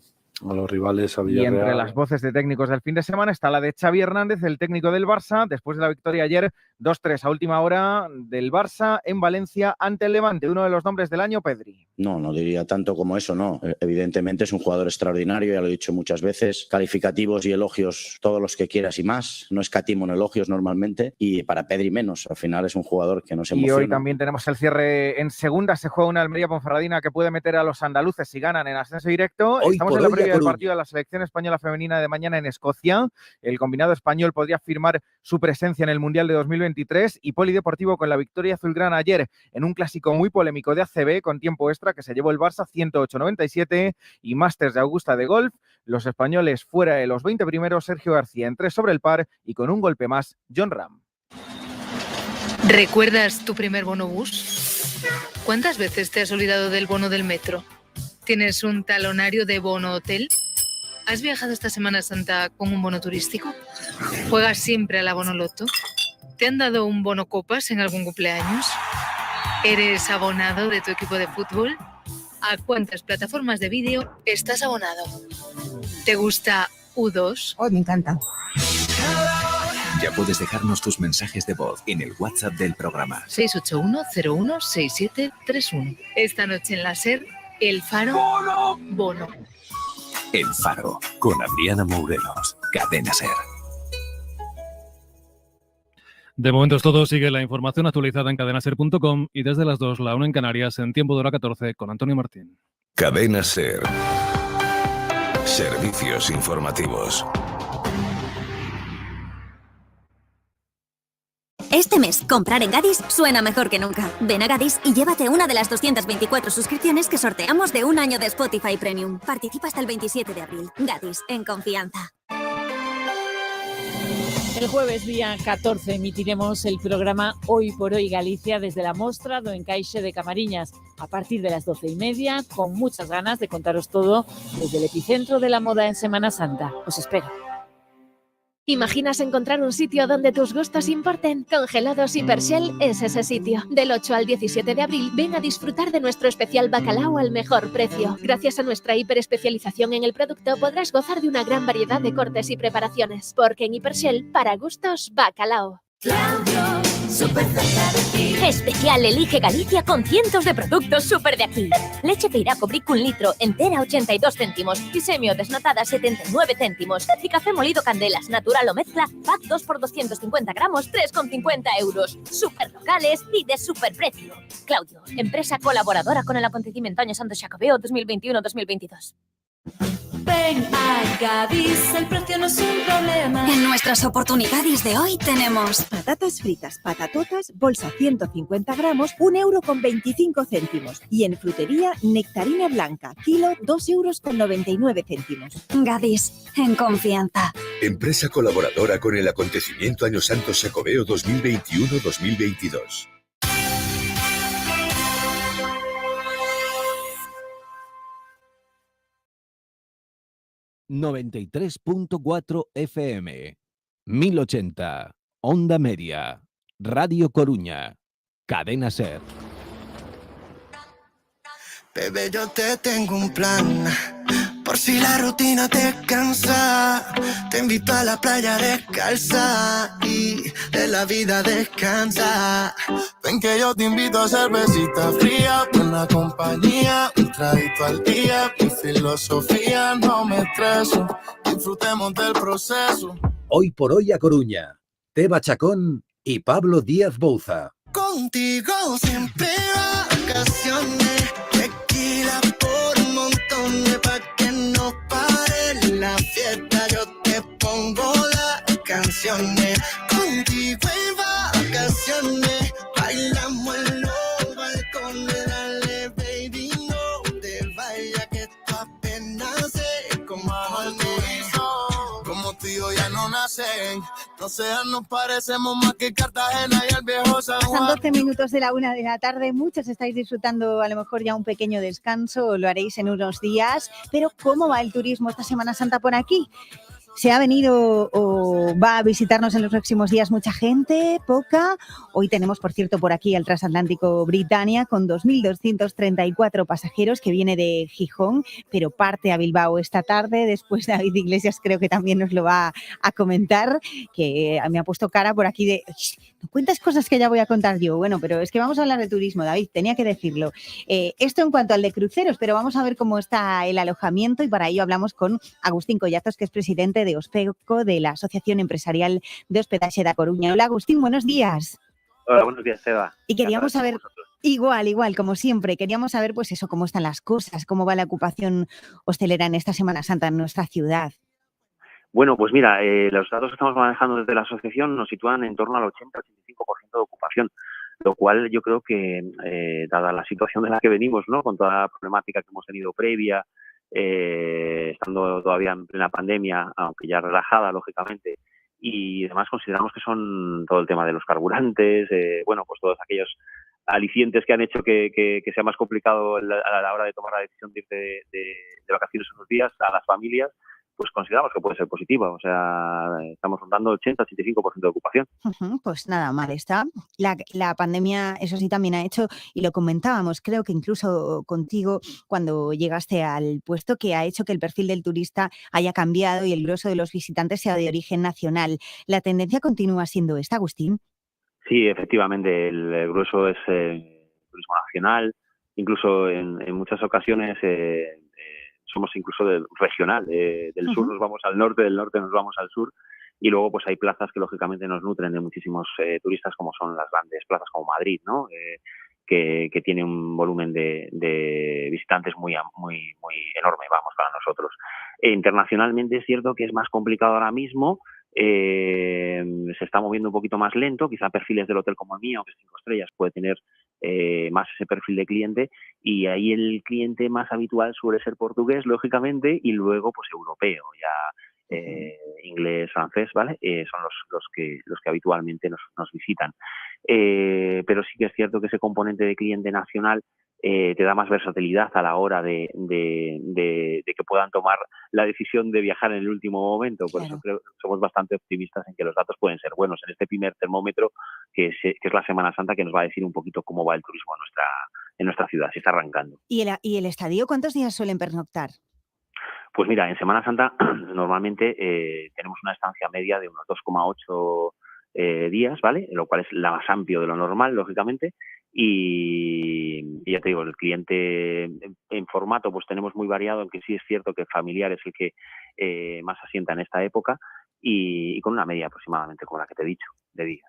los rivales, a Villarreal. Y entre las voces de técnicos del fin de semana está la de Xavi Hernández, el técnico del Barça, después de la victoria ayer 2-3 a última hora del Barça en Valencia ante el Levante. Uno de los nombres del año, Pedri. No diría tanto como eso, no. Evidentemente es un jugador extraordinario, ya lo he dicho muchas veces. Calificativos y elogios todos los que quieras y más. No escatimo en elogios normalmente, y para Pedri menos. Al final es un jugador que nos emociona. Y hoy también tenemos el cierre en segunda. Se juega una Almería-Ponferradina que puede meter a los andaluces si ganan en ascenso directo. Estamos en la previa del partido de la selección española femenina de mañana en Escocia. El combinado español podría firmar su presencia en el Mundial de 2023, y polideportivo con la victoria azulgrana ayer en un clásico muy polémico de ACB con tiempo extra que se llevó el Barça 108-97, y Masters de Augusta de golf. Los españoles fuera de los 20 primeros, Sergio García en 3 sobre el par y con un golpe más John Ram. ¿Recuerdas tu primer bono bus? ¿Cuántas veces te has olvidado del bono del metro? ¿Tienes un talonario de bono hotel? ¿Has viajado esta Semana Santa con un bono turístico? ¿Juegas siempre a la Bonoloto? ¿Te han dado un bono copas en algún cumpleaños? ¿Eres abonado de tu equipo de fútbol? ¿A cuántas plataformas de vídeo estás abonado? ¿Te gusta U2? Me encanta. Ya puedes dejarnos tus mensajes de voz en el WhatsApp del programa. 681-016731. Esta noche en la SER, El Faro Bono. El Faro, con Adriana Mourelos, Cadena SER. De momento es todo. Sigue la información actualizada en cadenaser.com y desde las 2, la 1 en Canarias, en tiempo de hora 14, con Antonio Martín. Cadena SER. Servicios informativos. Este mes, comprar en Gadis suena mejor que nunca. Ven a Gadis y llévate una de las 224 suscripciones que sorteamos de un año de Spotify Premium. Participa hasta el 27 de abril. Gadis, en confianza. El jueves, día 14, emitiremos el programa Hoy por Hoy Galicia desde la Mostra do Encaixe de Camariñas, a partir de las 12:30, con muchas ganas de contaros todo desde el epicentro de la moda en Semana Santa. Os espero. ¿Imaginas encontrar un sitio donde tus gustos importen? Congelados Hipershell es ese sitio. Del 8 al 17 de abril, ven a disfrutar de nuestro especial bacalao al mejor precio. Gracias a nuestra hiperespecialización en el producto, podrás gozar de una gran variedad de cortes y preparaciones. Porque en Hipershell, para gustos, bacalao. Claudio, súper cerca de ti. Especial Elige Galicia con cientos de productos súper de aquí. Leche Feiraco Brick 1 litro, entera 82 céntimos. Y semio desnatada 79 céntimos. Y café molido Candelas, natural o mezcla, pack 2 por 250 gramos, 3,50 euros. Súper locales y de súper precio. Claudio, empresa colaboradora con el acontecimiento Año Santo Xacobeo 2021-2022. Ven a Gadis, el precio no es un problema. En nuestras oportunidades de hoy tenemos patatas fritas, patatotas, bolsa 150 gramos, 1,25 €. Y en frutería, nectarina blanca, kilo, 2,99 €. Gadis, en confianza. Empresa colaboradora con el acontecimiento Año Santo Xacobeo 2021-2022. 93.4 FM, 1080, Onda Media, Radio Coruña, Cadena SER. Bebé, yo te tengo un plan, por si la rutina te cansa. Te invito a la playa descalza y de la vida descansa. Ven que yo te invito a cervecita fría, buena compañía, un traguito al día. Mi filosofía, no me estreso, disfrutemos del proceso. Hoy por hoy a Coruña, Teba Chacón y Pablo Díaz Bouza. Contigo siempre vacaciones, tequila por un montón de pa' que no pare la fiesta. Yo te pongo las canciones, contigo en vacaciones, bailamos en los balcones, dale baby, no te vayas que esto apenas se compone. Como tú y yo ya no nacen, no sean, nos parecemos más que Cartagena y el viejo San Juan. Pasan 12 minutos de la 1 de la tarde, muchos estáis disfrutando a lo mejor ya un pequeño descanso, o lo haréis en unos días, pero ¿cómo va el turismo esta Semana Santa por aquí? ¿Se ha venido o va a visitarnos en los próximos días mucha gente? ¿Poca? Hoy tenemos, por cierto, por aquí el transatlántico Britannia con 2.234 pasajeros que viene de Gijón, pero parte a Bilbao esta tarde. Después David Iglesias creo que también nos lo va a comentar, que me ha puesto cara por aquí de no cuentas cosas que ya voy a contar yo. Bueno, pero es que vamos a hablar de turismo, David, tenía que decirlo. Esto en cuanto al de cruceros, pero vamos a ver cómo está el alojamiento y para ello hablamos con Agustín Collazos, que es presidente de Hospeco, de la Asociación Empresarial de Hospedaje da Coruña. Hola, Agustín, buenos días. Hola, buenos días, Eva. Y queríamos saber, igual, como siempre, queríamos saber pues eso, cómo están las cosas, cómo va la ocupación hostelera en esta Semana Santa en nuestra ciudad. Bueno, pues mira, los datos que estamos manejando desde la asociación nos sitúan en torno al 80-85% de ocupación, lo cual yo creo que, dada la situación de la que venimos, ¿no?, con toda la problemática que hemos tenido previa, estando todavía en plena pandemia, aunque ya relajada, lógicamente, y además consideramos que son todo el tema de los carburantes, bueno, pues todos aquellos alicientes que han hecho que sea más complicado a la hora de tomar la decisión de ir de vacaciones unos días a las familias, pues consideramos que puede ser positiva. O sea, estamos rondando 80-85% de ocupación. Pues nada mal está. La pandemia, eso sí, también ha hecho, y lo comentábamos, creo que incluso contigo, cuando llegaste al puesto, que ha hecho que el perfil del turista haya cambiado y el grueso de los visitantes sea de origen nacional. ¿La tendencia continúa siendo esta, Agustín? Sí, efectivamente, el grueso es turismo nacional. Incluso en muchas ocasiones somos incluso regional, del sur nos vamos al norte, del norte nos vamos al sur, y luego pues hay plazas que lógicamente nos nutren de muchísimos turistas, como son las grandes plazas como Madrid, ¿no?, que tiene un volumen de visitantes muy enorme, vamos, para nosotros. Internacionalmente es cierto que es más complicado ahora mismo, se está moviendo un poquito más lento, quizá perfiles del hotel como el mío, que es 5 estrellas, puede tener más ese perfil de cliente, y ahí el cliente más habitual suele ser portugués, lógicamente, y luego pues europeo, ya inglés, francés, ¿vale? Son los que habitualmente nos visitan. Pero sí que es cierto que ese componente de cliente nacional te da más versatilidad a la hora de que puedan tomar la decisión de viajar en el último momento. Por eso creo que somos bastante optimistas en que los datos pueden ser buenos en este primer termómetro, que es la Semana Santa, que nos va a decir un poquito cómo va el turismo en nuestra ciudad, si está arrancando. ¿Y el estadio cuántos días suelen pernoctar? Pues mira, en Semana Santa normalmente tenemos una estancia media de unos 2,8 días, ¿vale? Lo cual es la más amplio de lo normal, lógicamente. Y ya te digo, el cliente en formato pues tenemos muy variado, aunque sí es cierto que familiar es el que más asienta en esta época, y con una media aproximadamente como la que te he dicho, de días.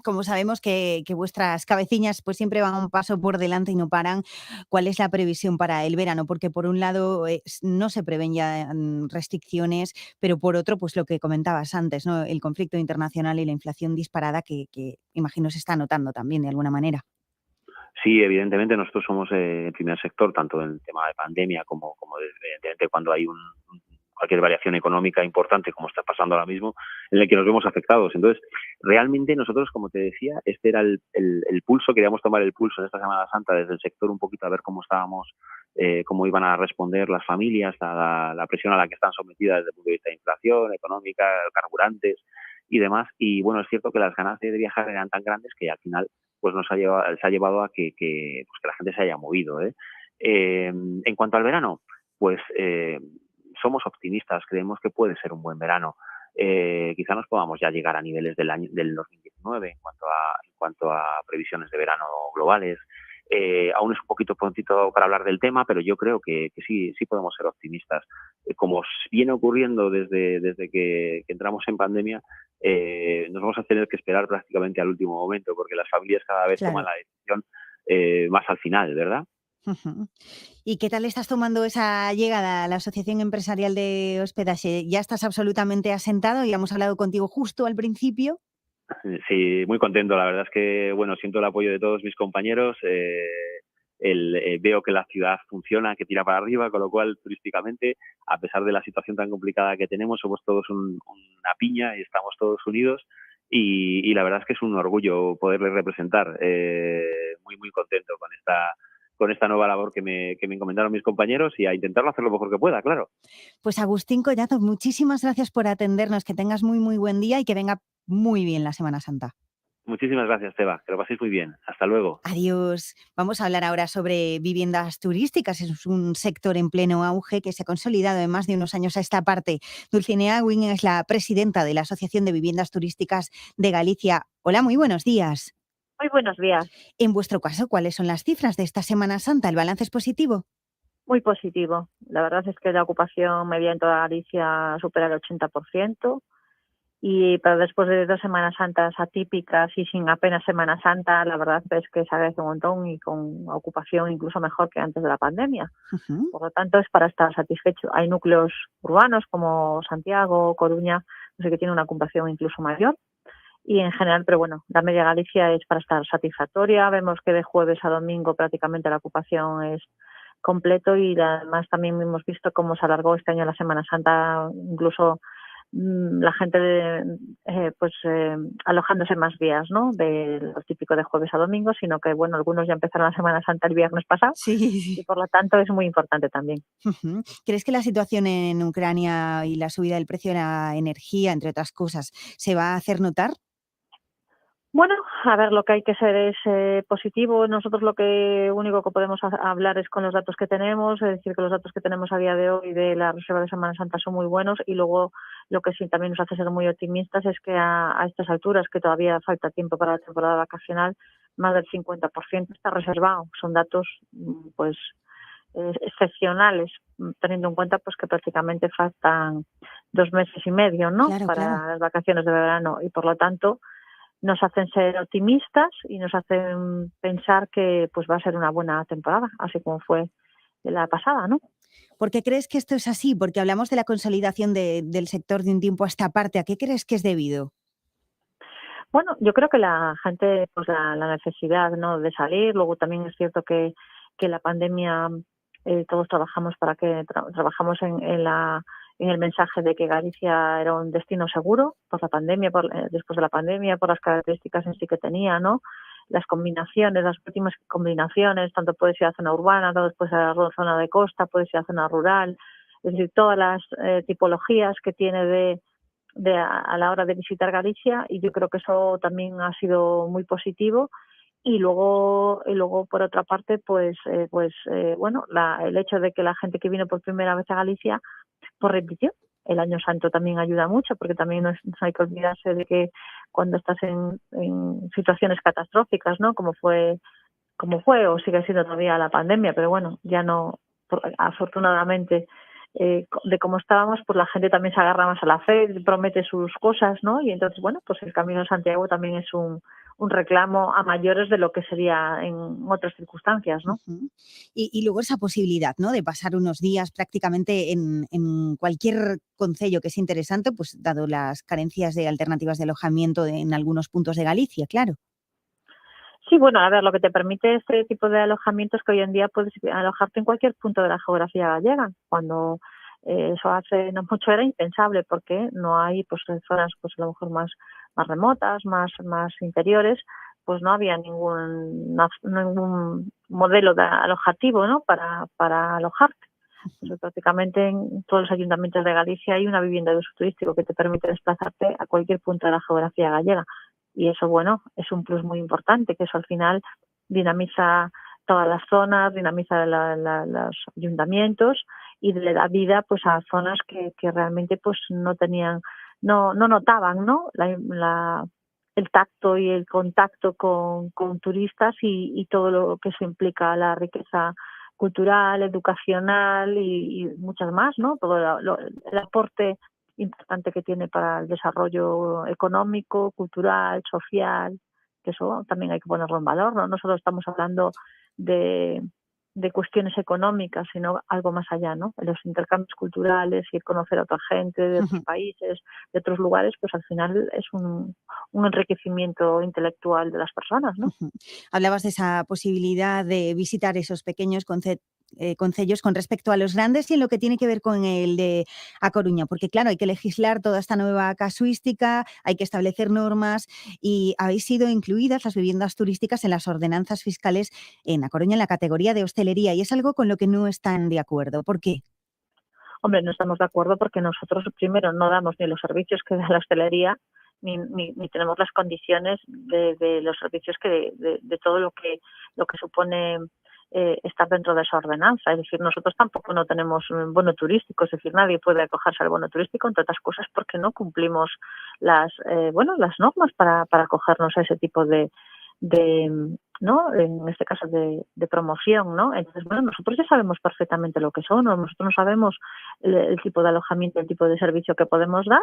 Como sabemos que vuestras cabeciñas pues siempre van un paso por delante y no paran, ¿cuál es la previsión para el verano? Porque por un lado no se prevén ya restricciones, pero por otro, pues lo que comentabas antes, ¿no?, el conflicto internacional y la inflación disparada que imagino se está notando también de alguna manera. Sí, evidentemente nosotros somos el primer sector, tanto en el tema de pandemia como evidentemente cuando hay cualquier variación económica importante, como está pasando ahora mismo, en el que nos vemos afectados. Entonces, realmente nosotros, como te decía, este era el pulso, queríamos tomar el pulso en esta Semana Santa desde el sector un poquito a ver cómo estábamos, cómo iban a responder las familias a la presión a la que están sometidas desde el punto de vista de inflación, económica, carburantes y demás. Y bueno, es cierto que las ganas de viajar eran tan grandes que al final pues se ha llevado a que la gente se haya movido, ¿eh? En cuanto al verano, pues somos optimistas, creemos que puede ser un buen verano. Quizá nos podamos ya llegar a niveles del 2019 en cuanto a previsiones de verano globales. Aún es un poquito prontito para hablar del tema, pero yo creo que sí podemos ser optimistas. Como viene ocurriendo desde que entramos en pandemia, nos vamos a tener que esperar prácticamente al último momento, porque las familias cada vez toman la decisión más al final, ¿verdad? Ujú. ¿Y qué tal estás tomando esa llegada a la Asociación Empresarial de Hospedaje? ¿Ya estás absolutamente asentado? Ya hemos hablado contigo justo al principio. Sí, muy contento. La verdad es que, bueno, siento el apoyo de todos mis compañeros. Veo que la ciudad funciona, que tira para arriba, con lo cual, turísticamente, a pesar de la situación tan complicada que tenemos, somos todos una piña y estamos todos unidos. Y la verdad es que es un orgullo poderles representar. Muy, muy contento con esta nueva labor que me encomendaron mis compañeros y a intentarlo hacer lo mejor que pueda, claro. Pues Agustín Collazo, muchísimas gracias por atendernos, que tengas muy, muy buen día y que venga muy bien la Semana Santa. Muchísimas gracias, Teba. Que lo paséis muy bien. Hasta luego. Adiós. Vamos a hablar ahora sobre viviendas turísticas. Es un sector en pleno auge que se ha consolidado en más de unos años a esta parte. Dulcinea Wing es la presidenta de la Asociación de Viviendas Turísticas de Galicia. Hola, muy buenos días. Muy buenos días. En vuestro caso, ¿cuáles son las cifras de esta Semana Santa? ¿El balance es positivo? Muy positivo. La verdad es que la ocupación media en toda Galicia supera el 80%. Pero después de 2 Semanas Santas atípicas y sin apenas Semana Santa, la verdad es que se agradece un montón y con ocupación incluso mejor que antes de la pandemia. Por lo tanto, es para estar satisfecho. Hay núcleos urbanos como Santiago, Coruña, no sé, que tienen una ocupación incluso mayor. Y en general, pero bueno, la media Galicia es para estar satisfactoria. Vemos que de jueves a domingo prácticamente la ocupación es completo y además también hemos visto cómo se alargó este año la Semana Santa, incluso la gente alojándose más días, ¿no? De lo típico de jueves a domingo, sino que bueno, algunos ya empezaron la Semana Santa el viernes pasado y por lo tanto es muy importante también. ¿Crees que la situación en Ucrania y la subida del precio de la energía, entre otras cosas, se va a hacer notar? Bueno, a ver, lo que hay que ser es positivo. Nosotros lo único que podemos hablar es con los datos que tenemos, es decir, que los datos que tenemos a día de hoy de la reserva de Semana Santa son muy buenos y luego lo que sí también nos hace ser muy optimistas es que a estas alturas, que todavía falta tiempo para la temporada vacacional, más del 50% está reservado. Son datos pues excepcionales, teniendo en cuenta pues que prácticamente faltan 2 meses y medio, ¿no? Para las vacaciones de verano y por lo tanto nos hacen ser optimistas y nos hacen pensar que pues va a ser una buena temporada, así como fue la pasada, ¿no? ¿Por qué crees que esto es así? Porque hablamos de la consolidación del sector de un tiempo a esta parte. ¿A qué crees que es debido? Bueno, yo creo que la gente, pues la necesidad, ¿no?, de salir. Luego también es cierto que la pandemia todos trabajamos trabajamos en el mensaje de que Galicia era un destino seguro por la pandemia, después de la pandemia, por las características en sí que tenía, ¿no? Las combinaciones, las últimas combinaciones, tanto puede ser a zona urbana, tanto puede ser a zona de costa, puede ser a zona rural, es decir, todas las tipologías que tiene a la hora de visitar Galicia, y yo creo que eso también ha sido muy positivo. Y luego por otra parte, el hecho de que la gente que vino por primera vez a Galicia pues repitió. El Año Santo también ayuda mucho, porque también no hay que olvidarse de que cuando estás en situaciones catastróficas, ¿no?, como fue o sigue siendo todavía la pandemia, pero bueno, ya no, afortunadamente, de cómo estábamos, pues la gente también se agarra más a la fe, promete sus cosas, ¿no? Y entonces, bueno, pues el Camino de Santiago también es un reclamo a mayores de lo que sería en otras circunstancias, ¿no? Y luego esa posibilidad, ¿no?, de pasar unos días prácticamente en cualquier concello, que es interesante, pues dado las carencias de alternativas de alojamiento en algunos puntos de Galicia, claro. Sí, bueno, a ver, lo que te permite este tipo de alojamientos es que hoy en día puedes alojarte en cualquier punto de la geografía gallega. Cuando Eso hace no mucho era impensable porque no hay, pues en zonas pues a lo mejor más remotas, más interiores, pues no había ningún modelo de alojativo, ¿no? para alojarte. Pues prácticamente en todos los ayuntamientos de Galicia hay una vivienda de uso turístico que te permite desplazarte a cualquier punto de la geografía gallega. Y eso, bueno, es un plus muy importante, que eso al final dinamiza todas las zonas, dinamiza los ayuntamientos y le da vida pues a zonas que realmente pues no tenían, no notaban, ¿no? El tacto y el contacto con turistas y todo lo que eso implica, la riqueza cultural, educacional y muchas más, ¿no? Todo el aporte importante que tiene para el desarrollo económico, cultural, social, que eso también hay que ponerlo en valor, ¿no? No solo estamos hablando de cuestiones económicas, sino algo más allá, ¿no? Los intercambios culturales y conocer a otra gente de otros países, de otros lugares, pues al final es un enriquecimiento intelectual de las personas, ¿no? Hablabas de esa posibilidad de visitar esos pequeños concellos con respecto a los grandes y en lo que tiene que ver con el de A Coruña, porque claro, hay que legislar toda esta nueva casuística, hay que establecer normas y habéis sido incluidas las viviendas turísticas en las ordenanzas fiscales en A Coruña en la categoría de hostelería y es algo con lo que no están de acuerdo. ¿Por qué? Hombre, no estamos de acuerdo porque nosotros primero no damos ni los servicios que da la hostelería ni tenemos las condiciones de los servicios de todo lo que supone estar dentro de esa ordenanza. Es decir, nosotros tampoco no tenemos bono turístico, es decir, nadie puede acogerse al bono turístico, entre otras cosas porque no cumplimos las normas para acogernos a ese tipo de ¿no? En este caso de promoción, ¿no? Entonces, bueno, nosotros ya sabemos perfectamente lo que son, nosotros no sabemos el tipo de alojamiento, el tipo de servicio que podemos dar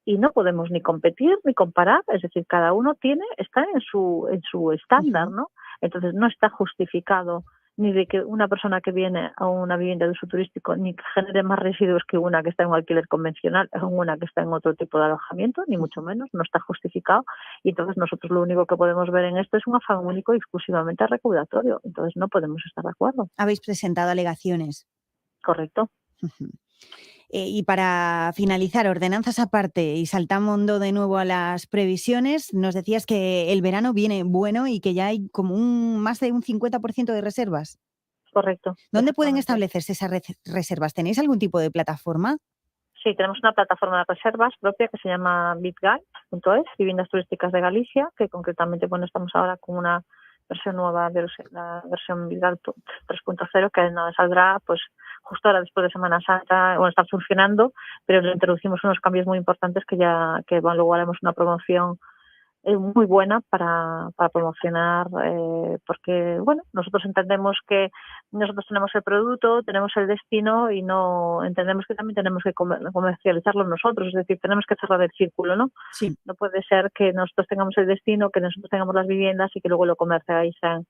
y no podemos ni competir ni comparar, es decir, cada uno está en su estándar, ¿no? Entonces no está justificado ni de que una persona que viene a una vivienda de uso turístico ni que genere más residuos que una que está en un alquiler convencional o una que está en otro tipo de alojamiento, ni mucho menos, no está justificado. Y entonces nosotros lo único que podemos ver en esto es un afán único y exclusivamente recaudatorio. Entonces no podemos estar de acuerdo. Habéis presentado alegaciones. Correcto. Y para finalizar, ordenanzas aparte y saltando de nuevo a las previsiones, nos decías que el verano viene bueno y que ya hay como más de un 50% de reservas. Correcto. ¿Dónde pueden establecerse esas reservas? ¿Tenéis algún tipo de plataforma? Sí, tenemos una plataforma de reservas propia que se llama bitguide.es, Viviendas Turísticas de Galicia, que concretamente estamos ahora con una versión nueva de la versión Bitguide 3.0 que saldrá pues justo ahora después de Semana Santa, está funcionando, pero le introducimos unos cambios muy importantes que luego haremos una promoción muy buena para promocionar, porque bueno, nosotros entendemos que nosotros tenemos el producto, tenemos el destino y no entendemos que también tenemos que comercializarlo nosotros, es decir, tenemos que cerrar el círculo, ¿no? Sí. No puede ser que nosotros tengamos el destino, que nosotros tengamos las viviendas y que luego lo comercialicen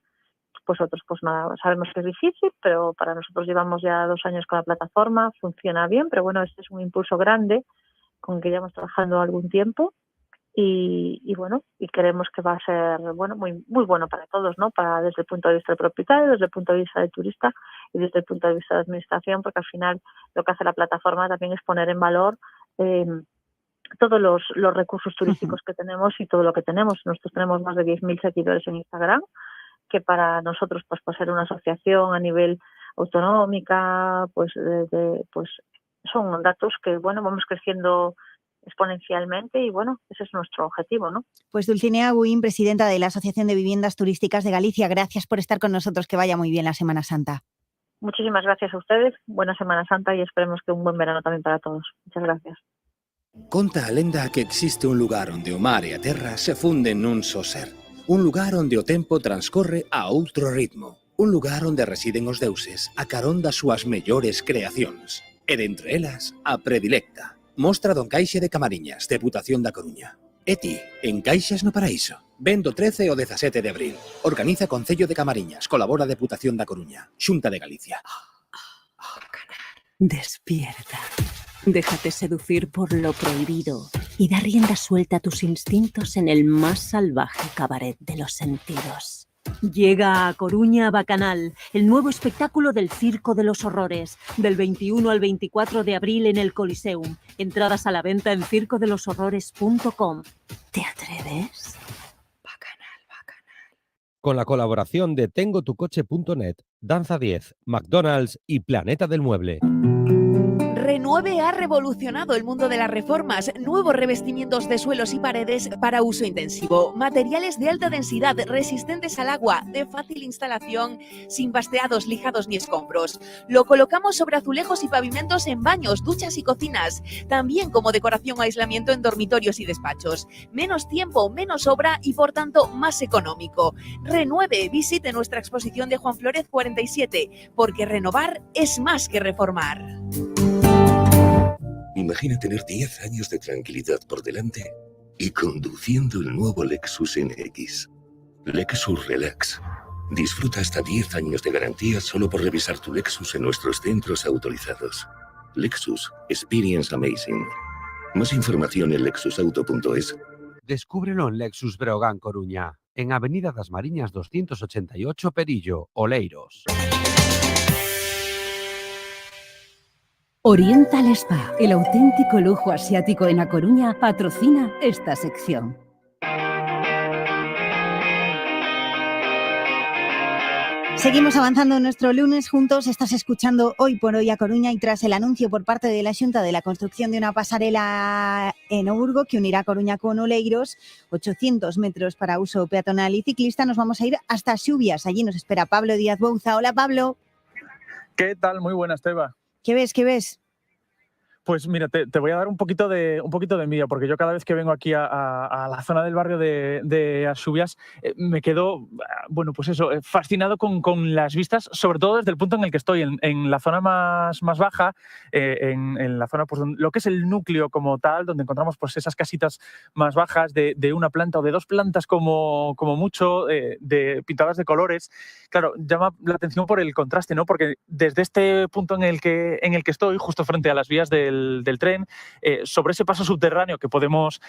pues otros. Pues nada, sabemos que es difícil, pero para nosotros llevamos ya 2 años con la plataforma, funciona bien, pero bueno, este es un impulso grande con el que llevamos trabajando algún tiempo. Y bueno, y creemos que va a ser bueno, muy muy bueno para todos, ¿no? Desde el punto de vista del propietario, desde el punto de vista del turista y desde el punto de vista de la administración, porque al final lo que hace la plataforma también es poner en valor todos los recursos turísticos que tenemos y todo lo que tenemos. Nosotros tenemos más de 10.000 seguidores en Instagram, que para nosotros pues por ser una asociación a nivel autonómica, pues son datos que bueno, vamos creciendo exponencialmente y bueno, ese es nuestro objetivo, ¿no? Pues Dulcinea Buin, presidenta de la Asociación de Viviendas Turísticas de Galicia, gracias por estar con nosotros, que vaya muy bien la Semana Santa. Muchísimas gracias a ustedes, buena Semana Santa y esperemos que un buen verano tamén para todos. Muchas gracias. Conta a lenda que existe un lugar onde o mar e a terra se funden nun só ser. Un lugar onde o tempo transcorre a outro ritmo. Un lugar onde residen os deuses a carón das súas mellores creacións. E dentre elas, a predilecta. Mostra do Encaixe de Camariñas, Deputación da Coruña. E ti, encaixas no paraíso. Ven do 13 ao 17 de abril. Organiza Concello de Camariñas, colabora Deputación da Coruña, Xunta de Galicia. Despierta. Déjate seducir por lo prohibido y da rienda suelta a tus instintos en el más salvaje cabaret de los sentidos. Llega a Coruña Bacanal, el nuevo espectáculo del Circo de los Horrores, del 21 al 24 de abril en el Coliseum. Entradas a la venta en circodeloshorrores.com. ¿Te atreves? Con la colaboración de tengotucoche.net, Danza 10, McDonald's y Planeta del Mueble. Renueve ha revolucionado el mundo de las reformas. Nuevos revestimientos de suelos y paredes para uso intensivo. Materiales de alta densidad, resistentes al agua, de fácil instalación, sin basteados, lijados ni escombros. Lo colocamos sobre azulejos y pavimentos en baños, duchas y cocinas. También como decoración o aislamiento en dormitorios y despachos. Menos tiempo, menos obra y por tanto más económico. Renueve, visite nuestra exposición de Juan Flórez 47, porque renovar es más que reformar. Imagina tener 10 años de tranquilidad por delante y conduciendo el nuevo Lexus NX. Lexus Relax. Disfruta hasta 10 años de garantía solo por revisar tu Lexus en nuestros centros autorizados. Lexus Experience Amazing. Más información en lexusauto.es. Descúbrelo en Lexus Breogán Coruña, en Avenida das Mariñas 288 Perillo, Oleiros. Oriental Spa, el auténtico lujo asiático en A Coruña, patrocina esta sección. Seguimos avanzando en nuestro lunes juntos. Estás escuchando Hoy por Hoy A Coruña y tras el anuncio por parte de la Xunta de la construcción de una pasarela en Ourgo que unirá Coruña con Oleiros, 800 metros para uso peatonal y ciclista, nos vamos a ir hasta Xubias. Allí nos espera Pablo Díaz Bouza. Hola, Pablo. ¿Qué tal? Muy buenas, Teba. ¿Qué ves? ¿Qué ves? Pues mira, te voy a dar un poquito de envidia, porque yo cada vez que vengo aquí a la zona del barrio de Axubias me quedo, bueno, pues eso, fascinado con las vistas, sobre todo desde el punto en el que estoy, en la zona más baja, en la zona, pues lo que es el núcleo como tal, donde encontramos pues esas casitas más bajas de una planta o de dos plantas como mucho, de pintadas de colores. Claro, llama la atención por el contraste, ¿no? Porque desde este punto en el que estoy, justo frente a las vías del tren, sobre ese paso subterráneo que podemos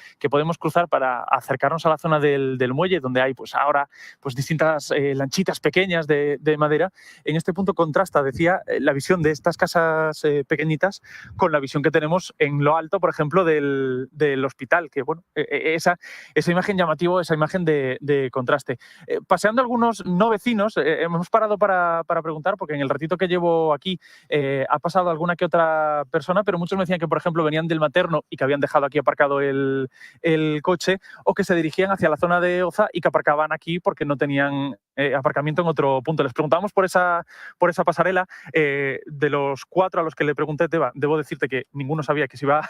cruzar para acercarnos a la zona del muelle, donde hay pues ahora pues distintas lanchitas pequeñas de madera. En este punto contrasta, decía, la visión de estas casas pequeñitas con la visión que tenemos en lo alto, por ejemplo, del hospital, que bueno, esa imagen llamativa, esa imagen de contraste. Paseando algunos no vecinos, hemos parado para preguntar, porque en el ratito que llevo aquí ha pasado alguna que otra persona, pero muchos me decían que, por ejemplo, venían del materno y que habían dejado aquí aparcado el coche, o que se dirigían hacia la zona de Oza y que aparcaban aquí porque no tenían aparcamiento en otro punto. Les preguntábamos por esa pasarela. De los 4 a los que le pregunté, Teba, debo decirte que ninguno sabía que se iba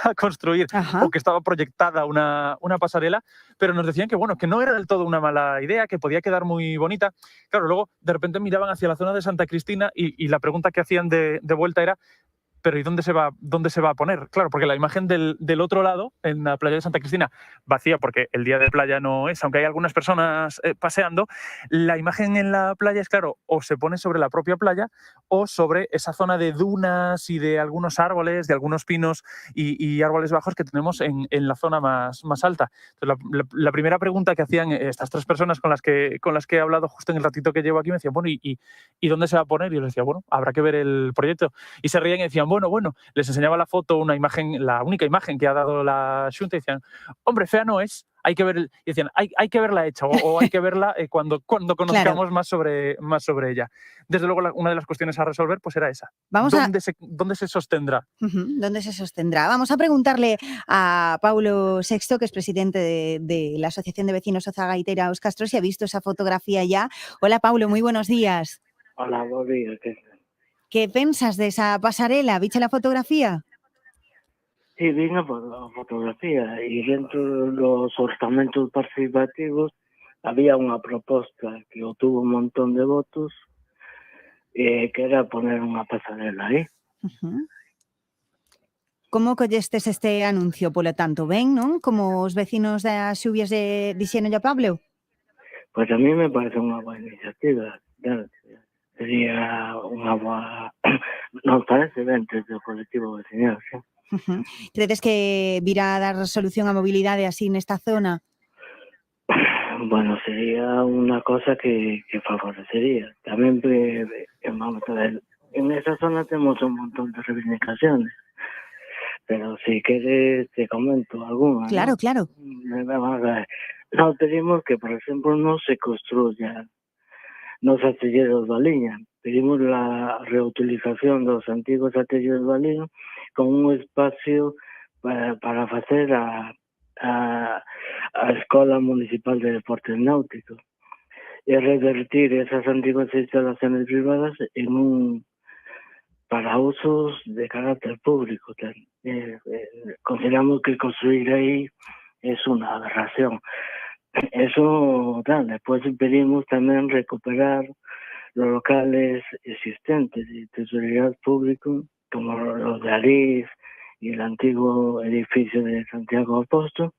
a construir o que estaba proyectada una pasarela, pero nos decían que, bueno, que no era del todo una mala idea, que podía quedar muy bonita. Claro, luego de repente miraban hacia la zona de Santa Cristina y la pregunta que hacían de vuelta era: pero ¿y dónde se va a poner? Claro, porque la imagen del otro lado, en la playa de Santa Cristina, vacía porque el día de playa no es, aunque hay algunas personas paseando, la imagen en la playa es, claro, o se pone sobre la propia playa o sobre esa zona de dunas y de algunos árboles, de algunos pinos y árboles bajos que tenemos en la zona más alta. Entonces, la primera pregunta que hacían estas 3 personas con las que he hablado justo en el ratito que llevo aquí, me decían, bueno, ¿y dónde se va a poner? Y yo les decía, bueno, habrá que ver el proyecto. Y se reían y decían, bueno, les enseñaba la foto, una imagen, la única imagen que ha dado la Xunta, y decían, hombre, fea no es, hay que ver, y decían, hay que verla hecha o hay que verla cuando conozcamos más sobre ella. Desde luego, una de las cuestiones a resolver pues era esa. ¿Dónde se sostendrá? ¿Dónde se sostendrá? Vamos a preguntarle a Paulo Sexto, que es presidente de la Asociación de Vecinos Oza Gaiteira Os Castros, si ha visto esa fotografía ya. Hola, Paulo, muy buenos días. Hola, buenos días. ¿Qué piensas de esa pasarela? ¿Viste la fotografía? Sí, vi la fotografía y dentro de los orçamentos participativos había una propuesta que obtuvo un montón de votos, que era poner una pasarela ahí. Como collestes este anuncio, polo tanto, ben, non? Como os vecinos das Xubias dixeron a Pablo? Pues a mí me parece unha boa iniciativa, claro. Sería unha boa... Nos parece ben desde o colectivo vecinal, sí. Credes que virá a dar solución á mobilidade así nesta zona? Bueno, sería una cosa que favorecería. También, vamos a ver, en esa zona tenemos un montón de reivindicaciones, pero si quieres te comento alguna. Claro, ¿no? claro. Vamos a ver. Nos pedimos que, por ejemplo, no se construyan los astilleros Baliña. Pedimos la reutilización de los antiguos astilleros Baliña con un espacio para hacer a Escola Municipal de Deportes Náuticos y revertir esas antiguas instalaciones privadas para usos de carácter público. Consideramos que construir ahí es una aberración. Eso, después pedimos también recuperar los locales existentes de titularidad pública, como los de Arís y el antiguo edificio de Santiago Apóstol,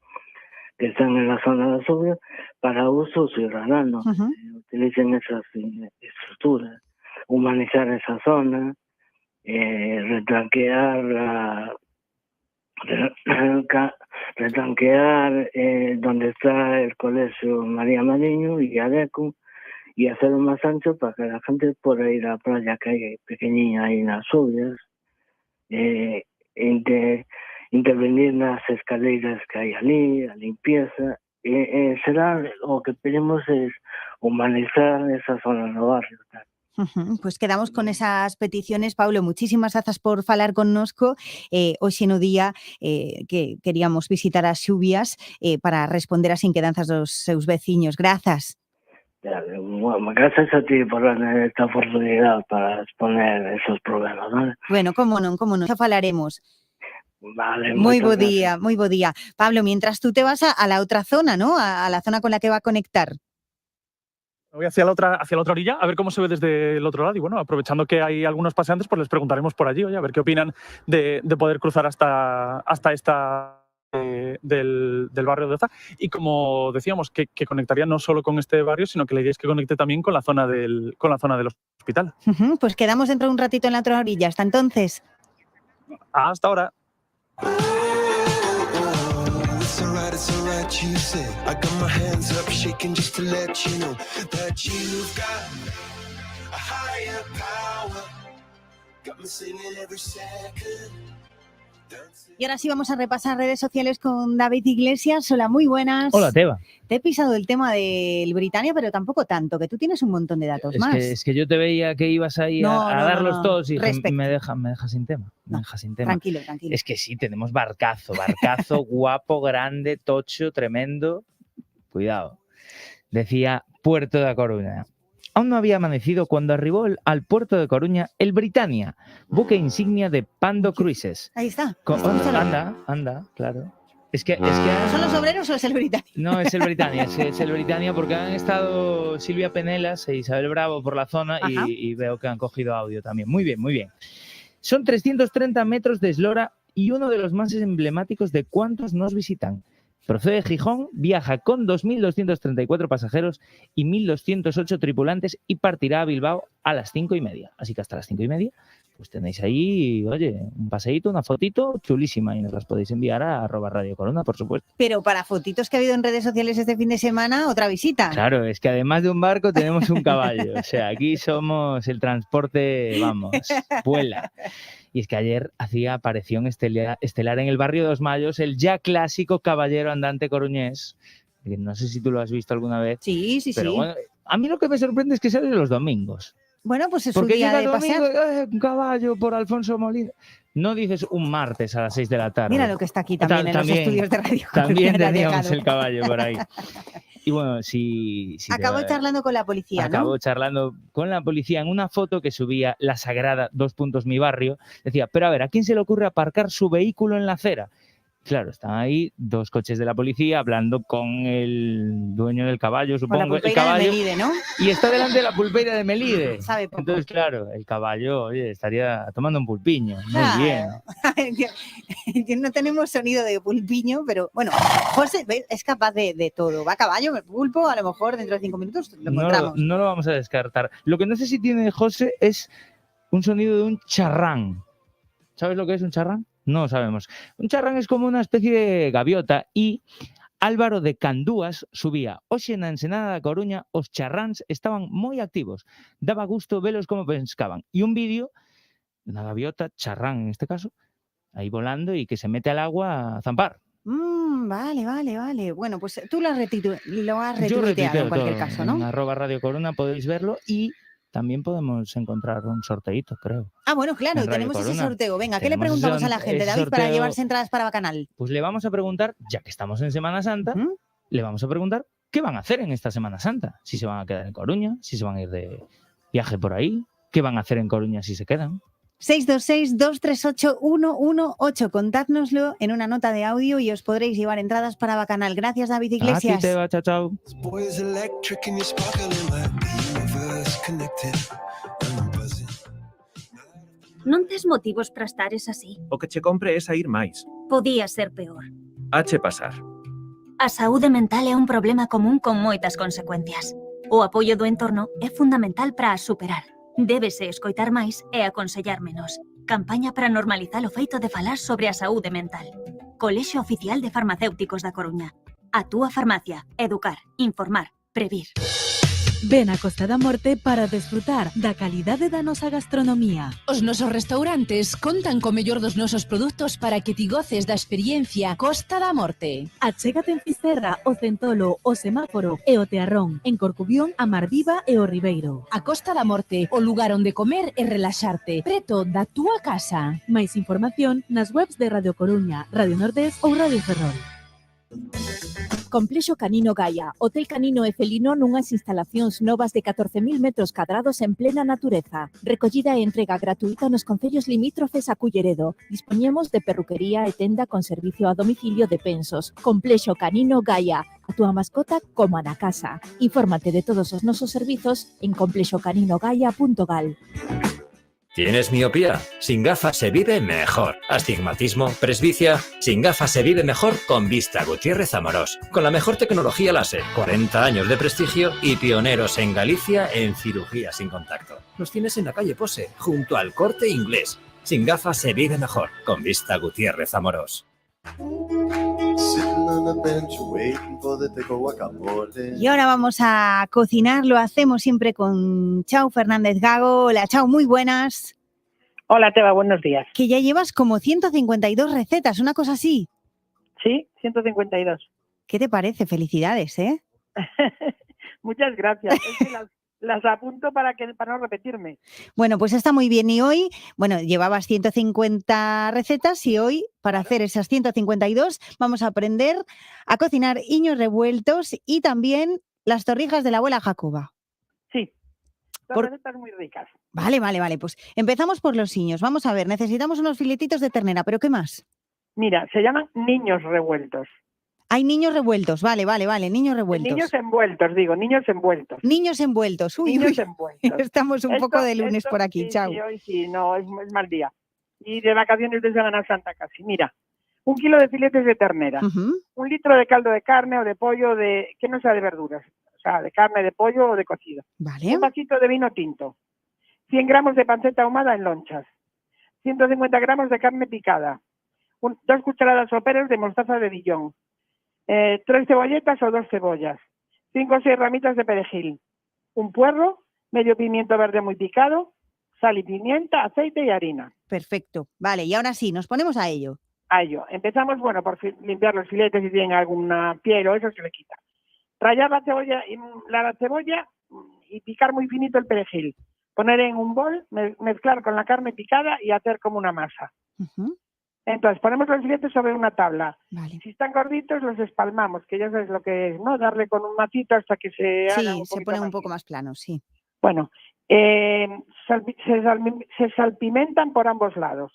que están en la zona de Azubia, para uso ciudadano. Utilicen esas estructuras, humanizar esa zona, retranquear donde está el colegio María Mariño y Adeco, y hacerlo más ancho para que la gente pueda ir a la playa que hay pequeñina ahí en las Subias, intervenir en las escaleras que hay allí, la limpieza. Será lo que pedimos es humanizar esa zona de los barrios. Pues quedamos con esas peticiones. Paulo, muchísimas grazas por falar connosco. Hoxe no día que queríamos visitar as Xubias para responder ás inquedanzas dos seus veciños. Grazas. Bueno, gracias a ti por darme esta oportunidad para exponer esos problemas, ¿vale? Bueno, cómo non, xa falaremos. Vale, Muy bo muchas día, muy bo día. Pablo, mientras tú te vas a la otra zona, ¿no? A la zona con la que va a conectar. Voy hacia la otra orilla, a ver cómo se ve desde el otro lado. Y bueno, aprovechando que hay algunos paseantes, pues les preguntaremos por allí, oye, a ver qué opinan de poder cruzar hasta esta del barrio de Oza. Y como decíamos, que conectaría no solo con este barrio, sino que la idea es que conecte también con la zona del hospital. Pues quedamos dentro de un ratito en la otra orilla. Hasta entonces. Hasta ahora. It's alright, you say. I got my hands up, shaking just to let you know that you've got a higher power. Got me singing every second. Y ahora sí vamos a repasar redes sociales con David Iglesias. Hola, muy buenas. Hola, Teba. Te he pisado el tema del Britannia, pero tampoco tanto, que tú tienes un montón de datos más. Es que yo te veía que ibas ahí a darlos todos y me deja sin tema. Tranquilo, tranquilo. Es que sí, tenemos barcazo, guapo, grande, tocho, tremendo. Cuidado. Decía Puerto da Coruña. Aún no había amanecido cuando arribó al puerto de Coruña el Britannia, buque insignia de Pando Cruises. Ahí está. Anda, claro. Es que ¿Son los obreros o es el Britannia? No, es el Britannia, es el Britannia porque han estado Silvia Penelas e Isabel Bravo por la zona y veo que han cogido audio también. Muy bien, muy bien. Son 330 metros de eslora y uno de los más emblemáticos de cuantos nos visitan. Procede de Gijón, viaja con 2.234 pasajeros y 1.208 tripulantes y partirá a Bilbao a las 5:30. Así que hasta las 5:30 pues tenéis ahí, oye, un paseíto, una fotito chulísima y nos las podéis enviar a @Radio Corona, por supuesto. Pero para fotitos que ha habido en redes sociales este fin de semana, otra visita. Claro, es que además de un barco tenemos un caballo. O sea, aquí somos el transporte, vamos, vuela. Y es que ayer hacía aparición estelar en el barrio de Dos Mayos el ya clásico caballero andante coruñés. No sé si tú lo has visto alguna vez. Sí. Pero bueno, a mí lo que me sorprende es que sale los domingos. Bueno, pues es porque un día llega de domingo, pasear. un caballo por Alfonso Molina. No dices un martes a las 6 de la tarde. Mira lo que está aquí también en los estudios de Radio Coruña. También teníamos el caballo por ahí. Y bueno, Acabo charlando con la policía, ¿no? Acabo charlando con la policía en una foto que subía la sagrada mi barrio. Decía, pero a ver, ¿a quién se le ocurre aparcar su vehículo en la acera? Claro, están ahí dos coches de la policía hablando con el dueño del caballo, supongo. Con la pulpeira el caballo, de Melide, ¿no? Y está delante de la pulpeira de Melide. Sabe poco. Entonces, claro, el caballo, oye, estaría tomando un pulpiño. Muy bien. No tenemos sonido de pulpiño, pero bueno, José es capaz de todo. Va a caballo, pulpo, a lo mejor dentro de 5 minutos lo encontramos. No lo vamos a descartar. Lo que no sé si tiene José es un sonido de un charrán. ¿Sabes lo que es un charrán? No lo sabemos. Un charrán es como una especie de gaviota y Álvaro de Candúas subía: hoxe na ensenada da Coruña os charráns estaban moi activos. Daba gusto velos como pescaban. E un vídeo na gaviota, charrán en este caso, ahí volando y que se mete al agua a zampar. Vale. Bueno, pues tú lo has Yo retuiteado en cualquier todo. caso, ¿no? En @Radio Coruna podéis verlo y también podemos encontrar un sorteito, creo. Ah, bueno, claro, en Radio tenemos ese Coruna. sorteo. Venga, ¿qué le Tenemos preguntamos a la gente, ese David, para sorteo. llevarse entradas para Bacanal? Pues le vamos a preguntar, ya que estamos en Semana Santa, le vamos a preguntar qué van a hacer en esta Semana Santa. Si se van a quedar en Coruña, si se van a ir de viaje por ahí, qué van a hacer en Coruña si se quedan. 626-238-118. Contádnoslo en una nota de audio y os podréis llevar entradas para Bacanal. Gracias, David Iglesias. A ti te va, chao, chao. Non tes motivos para estares así. O que che compre é sair máis. Podía ser peor. Hache pasar. A saúde mental é un problema común con moitas consecuencias. O apoio do entorno é fundamental para as superar. Débese escoitar máis e aconsellar menos. Campaña para normalizar o feito de falar sobre a saúde mental. Colexio Oficial de Farmacéuticos da Coruña. A túa farmacia. Educar, informar, previr. Ven a Costa da Morte para desfrutar da calidade da nosa gastronomía. Os nosos restaurantes contan co mellor dos nosos produtos para que ti goces da experiencia Costa da Morte. Achégate en Fisterra, o Centolo, o Semáforo e o Tearrón, en Corcubión, a Marviva e o Ribeiro. A Costa da Morte, o lugar onde comer e relaxarte, preto da túa casa. Máis información nas webs de Radio Coruña, Radio Nordés ou Radio Ferrol. Complexo Canino Gaia, hotel canino e felino nunhas instalacións novas de 14.000 metros cadrados en plena natureza. Recollida e entrega gratuita nos concellos limítrofes a Culleredo. Dispoñemos de perruquería e tenda con servicio a domicilio de pensos. Complexo Canino Gaia, a túa mascota como na casa. Infórmate de todos os nosos servizos en complexocaninogaia.gal. ¿Tienes miopía? Sin gafas se vive mejor. ¿Astigmatismo? ¿Presbicia? Sin gafas se vive mejor con Vista Gutiérrez Amorós. Con la mejor tecnología láser, 40 años de prestigio y pioneros en Galicia en cirugía sin contacto. Los tienes en la calle Pose, junto al Corte Inglés. Sin gafas se vive mejor con Vista Gutiérrez Amorós. Y ahora vamos a cocinar, lo hacemos siempre con Chao Fernández Gago. Hola, Chao, muy buenas. Hola, Teba, buenos días. Que ya llevas como 152 recetas, una cosa así. Sí, 152. ¿Qué te parece? Felicidades, ¿eh? Muchas gracias. Es que las apunto para no repetirme. Bueno, pues está muy bien. Y hoy, bueno, llevabas 150 recetas y hoy, para hacer esas 152, vamos a aprender a cocinar iños revueltos y también las torrijas de la abuela Jacoba. Sí, son recetas muy ricas. Vale. Pues empezamos por los iños. Vamos a ver, necesitamos unos filetitos de ternera, ¿pero qué más? Mira, se llaman niños revueltos. Hay niños revueltos, vale, niños revueltos. Niños envueltos, digo, niños envueltos. Niños envueltos, uy. Envueltos. Estamos un poco de lunes por aquí, sí, Chao. Sí, hoy sí, no, es mal día. Y de vacaciones de Semana Santa casi. Mira, 1 kilo de filetes de ternera, 1 litro de caldo de carne o de pollo, que no sea de verduras, o sea, de carne, de pollo o de cocido. Vale. Un vasito de vino tinto, 100 gramos de panceta ahumada en lonchas, 150 gramos de carne picada, 2 cucharadas soperas de mostaza de Dijon, 3 cebolletas o 2 cebollas, 5 o 6 ramitas de perejil, un puerro, medio pimiento verde muy picado, sal y pimienta, aceite y harina. Perfecto. Vale, y ahora sí, nos ponemos a ello. Empezamos, bueno, por limpiar los filetes si tienen alguna piel o eso se le quita. Rallar la cebolla y picar muy finito el perejil. Poner en un bol, mezclar con la carne picada y hacer como una masa. Entonces, ponemos los filetes sobre una tabla. Vale. Si están gorditos, los espalmamos, que ya sabes lo que es, ¿no? Darle con un macito hasta que se haga un se pone un poco más plano, sí. Bueno, se salpimentan por ambos lados.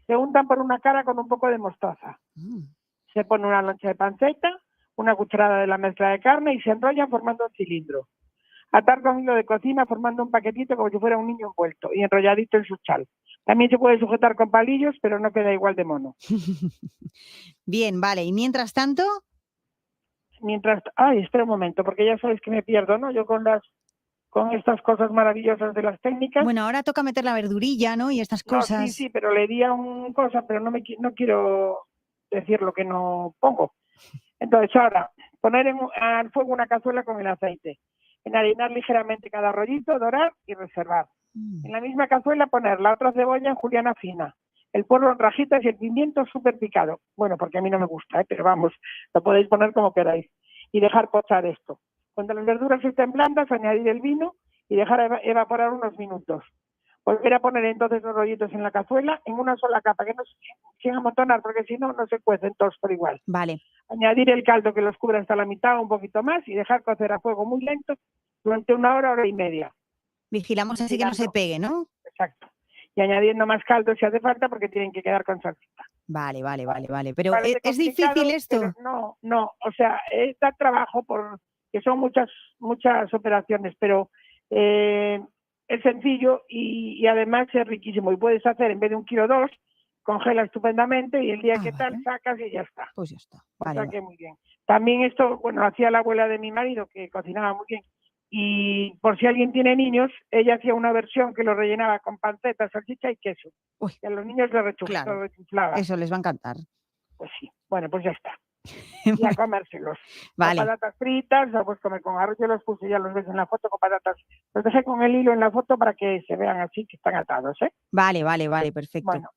Se untan por una cara con un poco de mostaza. Se pone una loncha de panceta, una cucharada de la mezcla de carne y se enrollan formando un cilindro. Atar con hilo de cocina formando un paquetito como si fuera un niño envuelto y enrolladito en su chal. También se puede sujetar con palillos, pero no queda igual de mono. Bien, vale. ¿Y mientras tanto? Espera un momento, porque ya sabes que me pierdo, ¿no? Yo con estas cosas maravillosas de las técnicas. Bueno, ahora toca meter la verdurilla, ¿no? Y estas cosas. Sí, pero le di a una cosa, pero no quiero decir lo que no pongo. Entonces ahora, poner al fuego una cazuela con el aceite, enharinar ligeramente cada rollito, dorar y reservar. En la misma cazuela poner la otra cebolla en juliana fina, el puerro en rajitas y el pimiento súper picado. Bueno, porque a mí no me gusta, pero vamos, lo podéis poner como queráis. Y dejar pochar esto. Cuando las verduras estén blandas, añadir el vino y dejar evaporar unos minutos. Volver a poner entonces los rollitos en la cazuela en una sola capa, que no sin amontonar, porque si no, no se cuecen todos por igual. Vale. Añadir el caldo que los cubra hasta la mitad o un poquito más y dejar cocer a fuego muy lento durante 1 hora, 1 hora y media. Vigilamos así que no se pegue, ¿no? Exacto. Y añadiendo más caldo si hace falta porque tienen que quedar con salsita. Vale. Pero Parece ¿es complicado, difícil esto? pero no. O sea, da trabajo porque son muchas operaciones, pero es sencillo y además es riquísimo. Y puedes hacer, en vez de 1,2 kilos, congela estupendamente y el día que tal sacas y ya está. Pues ya está. O sea que muy bien. También esto, bueno, hacía la abuela de mi marido, que cocinaba muy bien. Y por si alguien tiene niños, ella hacía una versión que lo rellenaba con panceta, salchicha y queso. Y a los niños le rechuflaba. Eso les va a encantar. Pues sí. Bueno, pues ya está. Y a comérselos. Vale. Con patatas fritas, o pues comer con arroz. Yo los puse, ya los ves en la foto con patatas. Los dejé con el hilo en la foto para que se vean así, que están atados, ¿eh? Vale, perfecto. Bueno,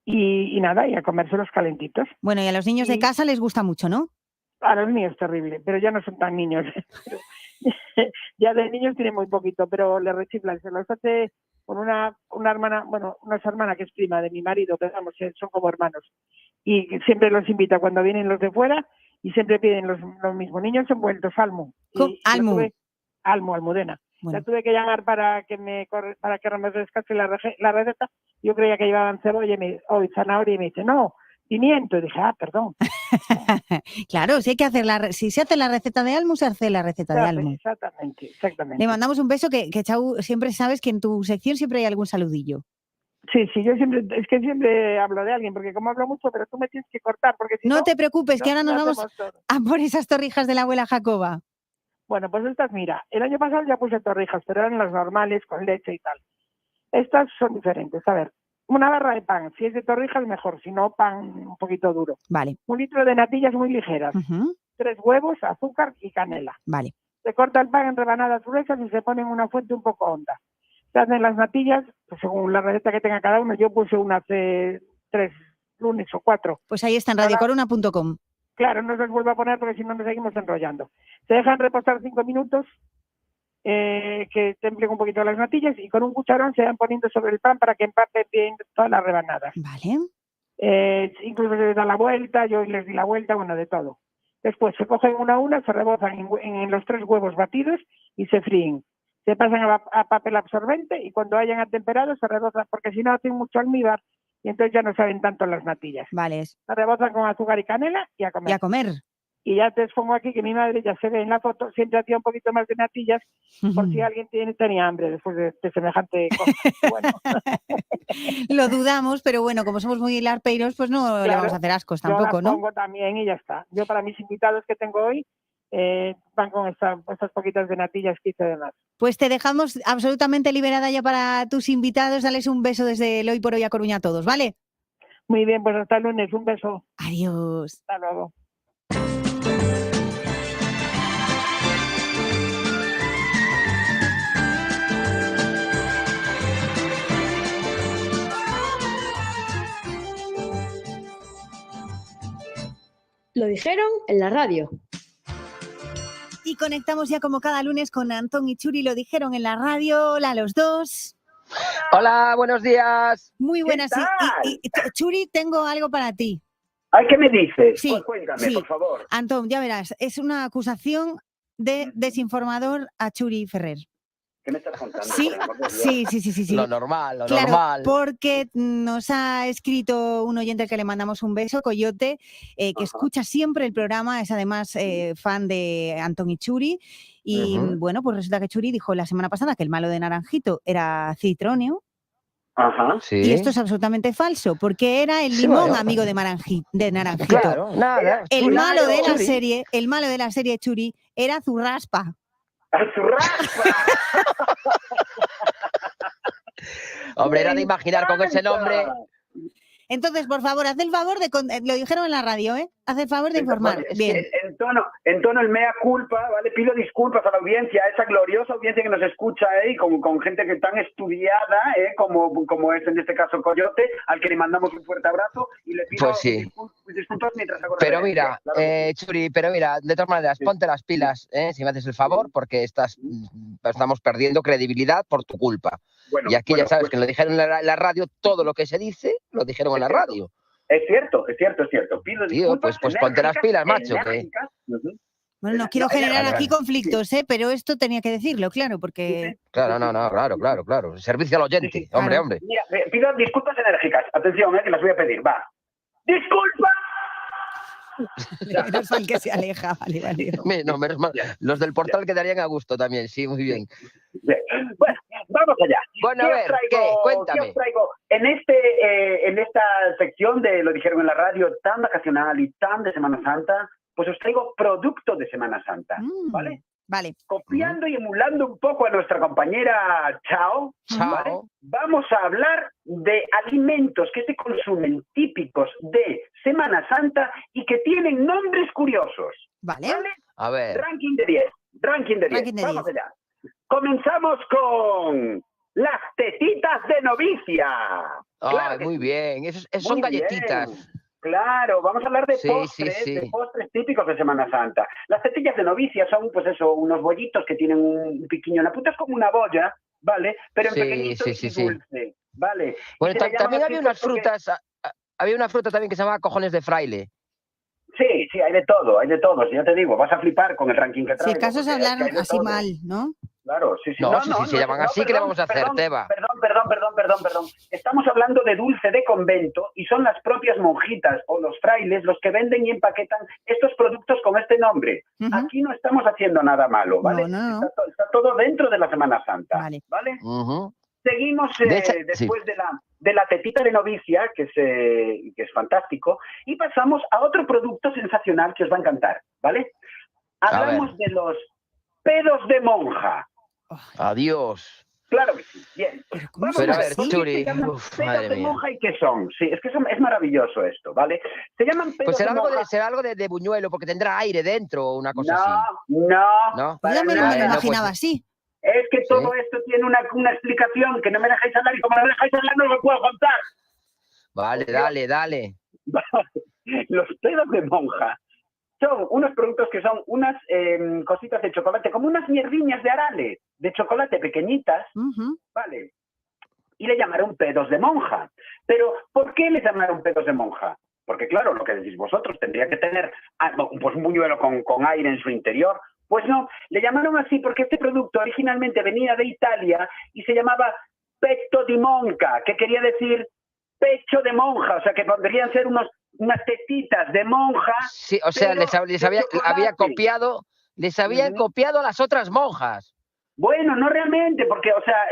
y nada, y a comérselos calentitos. Bueno, y a los niños de casa les gusta mucho, ¿no? A los niños terrible, pero ya no son tan niños. Ya de niños tienen muy poquito, pero le rechiflan. Se los hace con una hermana, bueno, una hermana que es prima de mi marido, pero vamos, son como hermanos. Y siempre los invita cuando vienen los de fuera y siempre piden los mismos niños envueltos, Almu. Almudena. Bueno. La tuve que llamar para que me rescate la receta. Yo creía que llevaban cebolla y zanahoria y me dice, no, pimiento. Y dije, perdón. Claro, si se hace la receta de Almu, se hace la receta de Almu. Exactamente. Le mandamos un beso que Chau, siempre sabes que en tu sección siempre hay algún saludillo. Sí, yo siempre hablo de alguien, porque como hablo mucho, pero tú me tienes que cortar, porque si no te preocupes, que ahora nos vamos a por esas torrijas de la abuela Jacoba. Bueno, pues estas, mira, el año pasado ya puse torrijas, pero eran las normales, con leche y tal. Estas son diferentes. A ver, una barra de pan, si es de torrijas mejor, si no, pan un poquito duro. Vale. 1 litro de natillas muy ligeras, 3 huevos, azúcar y canela. Vale. Se corta el pan en rebanadas gruesas y se pone en una fuente un poco honda. Se hacen las natillas, pues según la receta que tenga cada uno. Yo puse una hace 3 lunes o 4. Pues ahí está en radiocoruna.com. Claro, no se los vuelvo a poner porque si no nos seguimos enrollando. Se dejan reposar 5 minutos, que templen un poquito las natillas y con un cucharón se van poniendo sobre el pan para que empapen bien todas las rebanadas. Vale. Incluso se les da la vuelta, yo les di la vuelta, bueno, de todo. Después se cogen una a una, se rebozan en los 3 huevos batidos y se fríen. Se pasan a papel absorbente y cuando hayan atemperado se rebozan, porque si no hacen mucho almíbar y entonces ya no saben tanto las natillas. Vale. Se rebozan con azúcar y canela y a comer. Y a comer. Y ya te pongo aquí que mi madre, ya se ve en la foto, siempre hacía un poquito más de natillas por si alguien tenía hambre después de semejante cosa. Bueno. Lo dudamos, pero bueno, como somos muy larpeiros, pues no le vamos a hacer ascos tampoco, yo las pongo también y ya está. Yo para mis invitados que tengo hoy, van con estas poquitas de natillas que hice de más. Pues te dejamos absolutamente liberada ya para tus invitados. Dales un beso desde el Hoy por Hoy a Coruña a todos, ¿vale? Muy bien, pues hasta el lunes. Un beso. Adiós. Hasta luego. Lo dijeron en la radio. Y conectamos ya como cada lunes con Antón y Churi, lo dijeron en la radio. Hola a los dos. Hola, buenos días. Muy buenas. Y Churi, tengo algo para ti. Ay, ¿qué me dices? Sí, Pues cuéntame, por favor. Antón, ya verás, es una acusación de desinformador a Churi Ferrer. ¿Qué me estás contando? Sí. Lo normal, Claro, normal. porque nos ha escrito un oyente al que le mandamos un beso, Coyote, que escucha siempre el programa, es además fan de Antón y Churi. Y bueno, pues resulta que Churi dijo la semana pasada que el malo de Naranjito era Citronio. Sí. Y esto es absolutamente falso, porque era el limón amigo de Naranjito. Claro, nada. El malo de la serie Churi era Zurraspa. Hombre, era de imaginar con ese nombre. Entonces, por favor, haz el favor de... Lo dijeron en la radio, ¿eh? Haz el favor de informar. Es bien. que En tono el mea culpa, ¿vale? Pido disculpas a la audiencia, a esa gloriosa audiencia que nos escucha, y con gente que tan estudiada, como es en este caso Coyote, al que le mandamos un fuerte abrazo y le pido disculpas mientras hago Pero mira, reverencia, claro. Churi, de todas maneras, ponte las pilas, si me haces el favor, porque estamos perdiendo credibilidad por tu culpa. Y aquí ya sabes que lo dijeron en la radio, todo lo que se dice, lo dijeron en la radio. Es cierto. Pido disculpas. Pues ponte las pilas, macho. Bueno, no quiero generar aquí conflictos, pero esto tenía que decirlo, claro, porque... Claro, claro. Servicio al oyente, hombre. Mira, pido disculpas enérgicas. Atención, que las voy a pedir. Va. ¡Disculpa! Menos mal que se aleja, vale. No, menos mal. Los del portal quedarían a gusto también, sí, muy bien. Bueno, vamos allá. Bueno, a ver, cuéntame. ¿Qué os traigo? En esta sección de Lo dijeron en la radio, tan vacacional y tan de Semana Santa, pues os traigo producto de Semana Santa, ¿vale? Vale. Copiando y emulando un poco a nuestra compañera Chao, ¿vale? Vamos a hablar de alimentos que se consumen típicos de Semana Santa y que tienen nombres curiosos. Vale. A ver. Ranking de 10. Vamos allá. Comenzamos con las tetitas de novicia. Claro, muy bien. Son galletitas. Bien. Claro, vamos a hablar de postres, de postres típicos de Semana Santa. Las tetillas de novicia son, pues eso, unos bollitos que tienen un piquiño en la punta, es como una bolla, ¿vale? Pero en pequeñito y dulce, ¿vale? Bueno, también había unas frutas, había una fruta también que se llamaba cojones de fraile. Sí, hay de todo, si ya te digo, vas a flipar con el ranking que traigo. Si acaso se hablan así todo. Mal, ¿no? Claro, sí. No, si se llaman así, ¿qué le vamos a hacer, Teba? Perdón. Estamos hablando de dulce de convento y son las propias monjitas o los frailes los que venden y empaquetan estos productos con este nombre. Aquí no estamos haciendo nada malo, ¿vale? No. Está todo dentro de la Semana Santa, ¿vale? Seguimos después de la tetita de novicia, que es fantástico, y pasamos a otro producto sensacional que os va a encantar, ¿vale? Hablamos de los pedos de monja. Adiós. Claro que sí, bien. Vamos a ver, Churi. Pedos de monja y qué son. Sí, es que es maravilloso esto, ¿vale? Se llaman pedos de monja. Pues será algo de buñuelo, porque tendrá aire dentro o una cosa así. No. Yo me lo imaginaba así. Es que todo esto tiene una explicación que no me dejáis hablar y como no me dejáis hablar no lo puedo contar. Vale, dale. Los pedos de monja son unos productos que son unas cositas de chocolate, como unas mierdiñas de arale, de chocolate pequeñitas, ¿vale? Y le llamaron pedos de monja. Pero, ¿por qué le llamaron pedos de monja? Porque, claro, lo que decís vosotros, tendría que tener pues un buñuelo con aire en su interior. Pues no, le llamaron así porque este producto originalmente venía de Italia y se llamaba petto di monca, que quería decir pecho de monja, o sea, que podrían ser unas tetitas de monja. Sí, o sea, les habían copiado a las otras monjas. Bueno, no realmente, porque, o sea,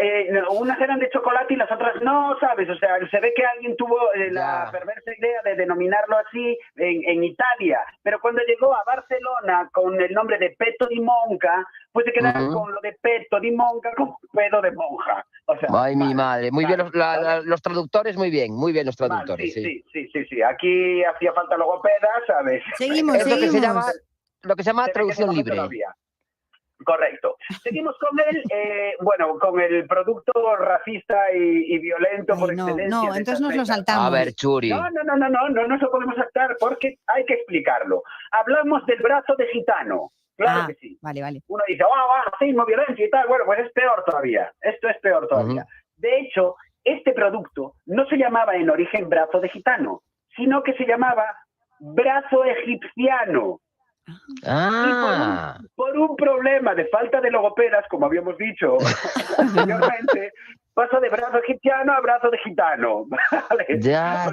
unas eran de chocolate y las otras no, ¿sabes? O sea, se ve que alguien tuvo la perversa idea de denominarlo así en Italia, pero cuando llegó a Barcelona con el nombre de petto di monca, pues se quedaron con lo de petto di monca como pedo de monja. O sea, ay, mi madre, muy bien los traductores, muy bien los traductores. Sí, aquí hacía falta logopeda, ¿sabes? Seguimos. Lo que se llama traducción libre. Correcto. Seguimos con el producto racista y violento por excelencia. No, entonces nos lo saltamos. A ver, Churi. No se lo podemos saltar porque hay que explicarlo. Hablamos del brazo de gitano. Claro que sí. Vale. Uno dice, racismo, violencia y tal. Bueno, pues es peor todavía. Esto es peor todavía. De hecho, este producto no se llamaba en origen brazo de gitano, sino que se llamaba brazo egipciano. Y por un problema de falta de logopedas, como habíamos dicho anteriormente, pasa de brazo egipciano a brazo de gitano. ¿Vale? Ya.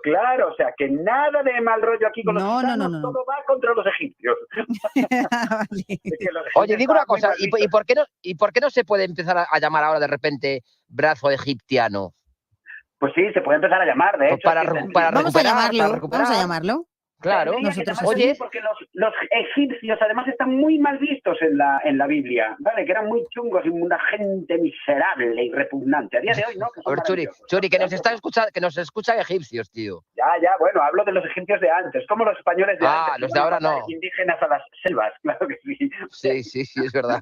Claro, o sea, que nada de mal rollo aquí con los gitanos, todo va contra los egipcios. Oye, digo una cosa, ¿y por qué no se puede empezar a llamar ahora de repente brazo egipciano? Pues sí, se puede empezar a llamar, de hecho. Vamos a llamarlo. Claro. Nosotros Oye, porque los egipcios además están muy mal vistos en la Biblia, ¿vale? Que eran muy chungos y una gente miserable y repugnante. A día de hoy, ¿no? A ver, Churi, que nos escuchan egipcios, tío. Ya, bueno, hablo de los egipcios de antes, como los españoles de antes. Los de ahora no. Indígenas a las selvas, claro que sí. Sí, es verdad.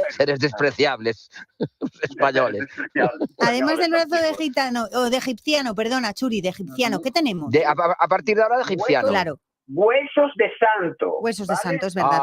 Seres despreciables, españoles. Además del brazo de gitano, o de egipciano, perdona, Churi, de egipciano, ¿qué tenemos? A partir de ahora de egipciano. Claro. Huesos de santo. Huesos de santo, es verdad.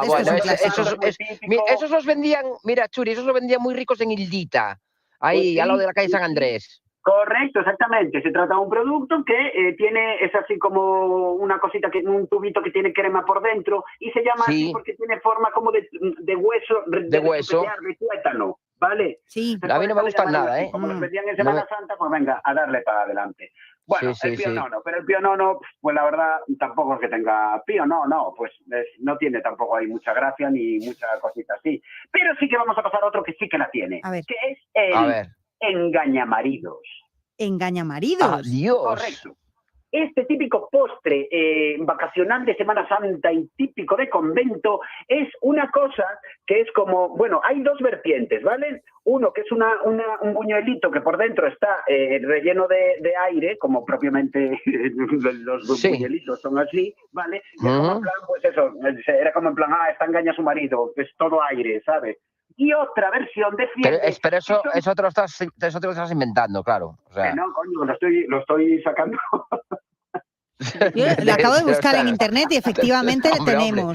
Esos los vendían, mira, Churi, esos los vendían muy ricos en Hildita, ahí al lado de la calle San Andrés. Correcto, exactamente. Se trata de un producto que es así como una cosita, un tubito que tiene crema por dentro y se llama así porque tiene forma como de hueso, de tuétano, ¿vale? Sí. A mí no me gustan nada, ¿eh? Como los vendían en Semana Santa, pues venga, a darle para adelante. Bueno, el pionono, pero el pionono, pues la verdad, tampoco es que tenga no, pues no tiene tampoco ahí mucha gracia ni mucha cosita así. Pero sí que vamos a pasar a otro que sí que la tiene, que es el engañamaridos. ¿Engañamaridos? Dios. Correcto. Este típico postre vacacional de Semana Santa y típico de convento es una cosa que es como, bueno, hay dos vertientes, ¿vale? Uno que es un buñuelito que por dentro está relleno de aire, como propiamente los buñuelitos son así, ¿vale? Y es como en plan, pues eso, era como en plan, esta engaña a su marido, es todo aire, ¿sabes? Y otra versión defiende... Pero eso te lo estás inventando, claro. O sea... No, coño, lo estoy sacando... Yo lo acabo de buscar en internet y efectivamente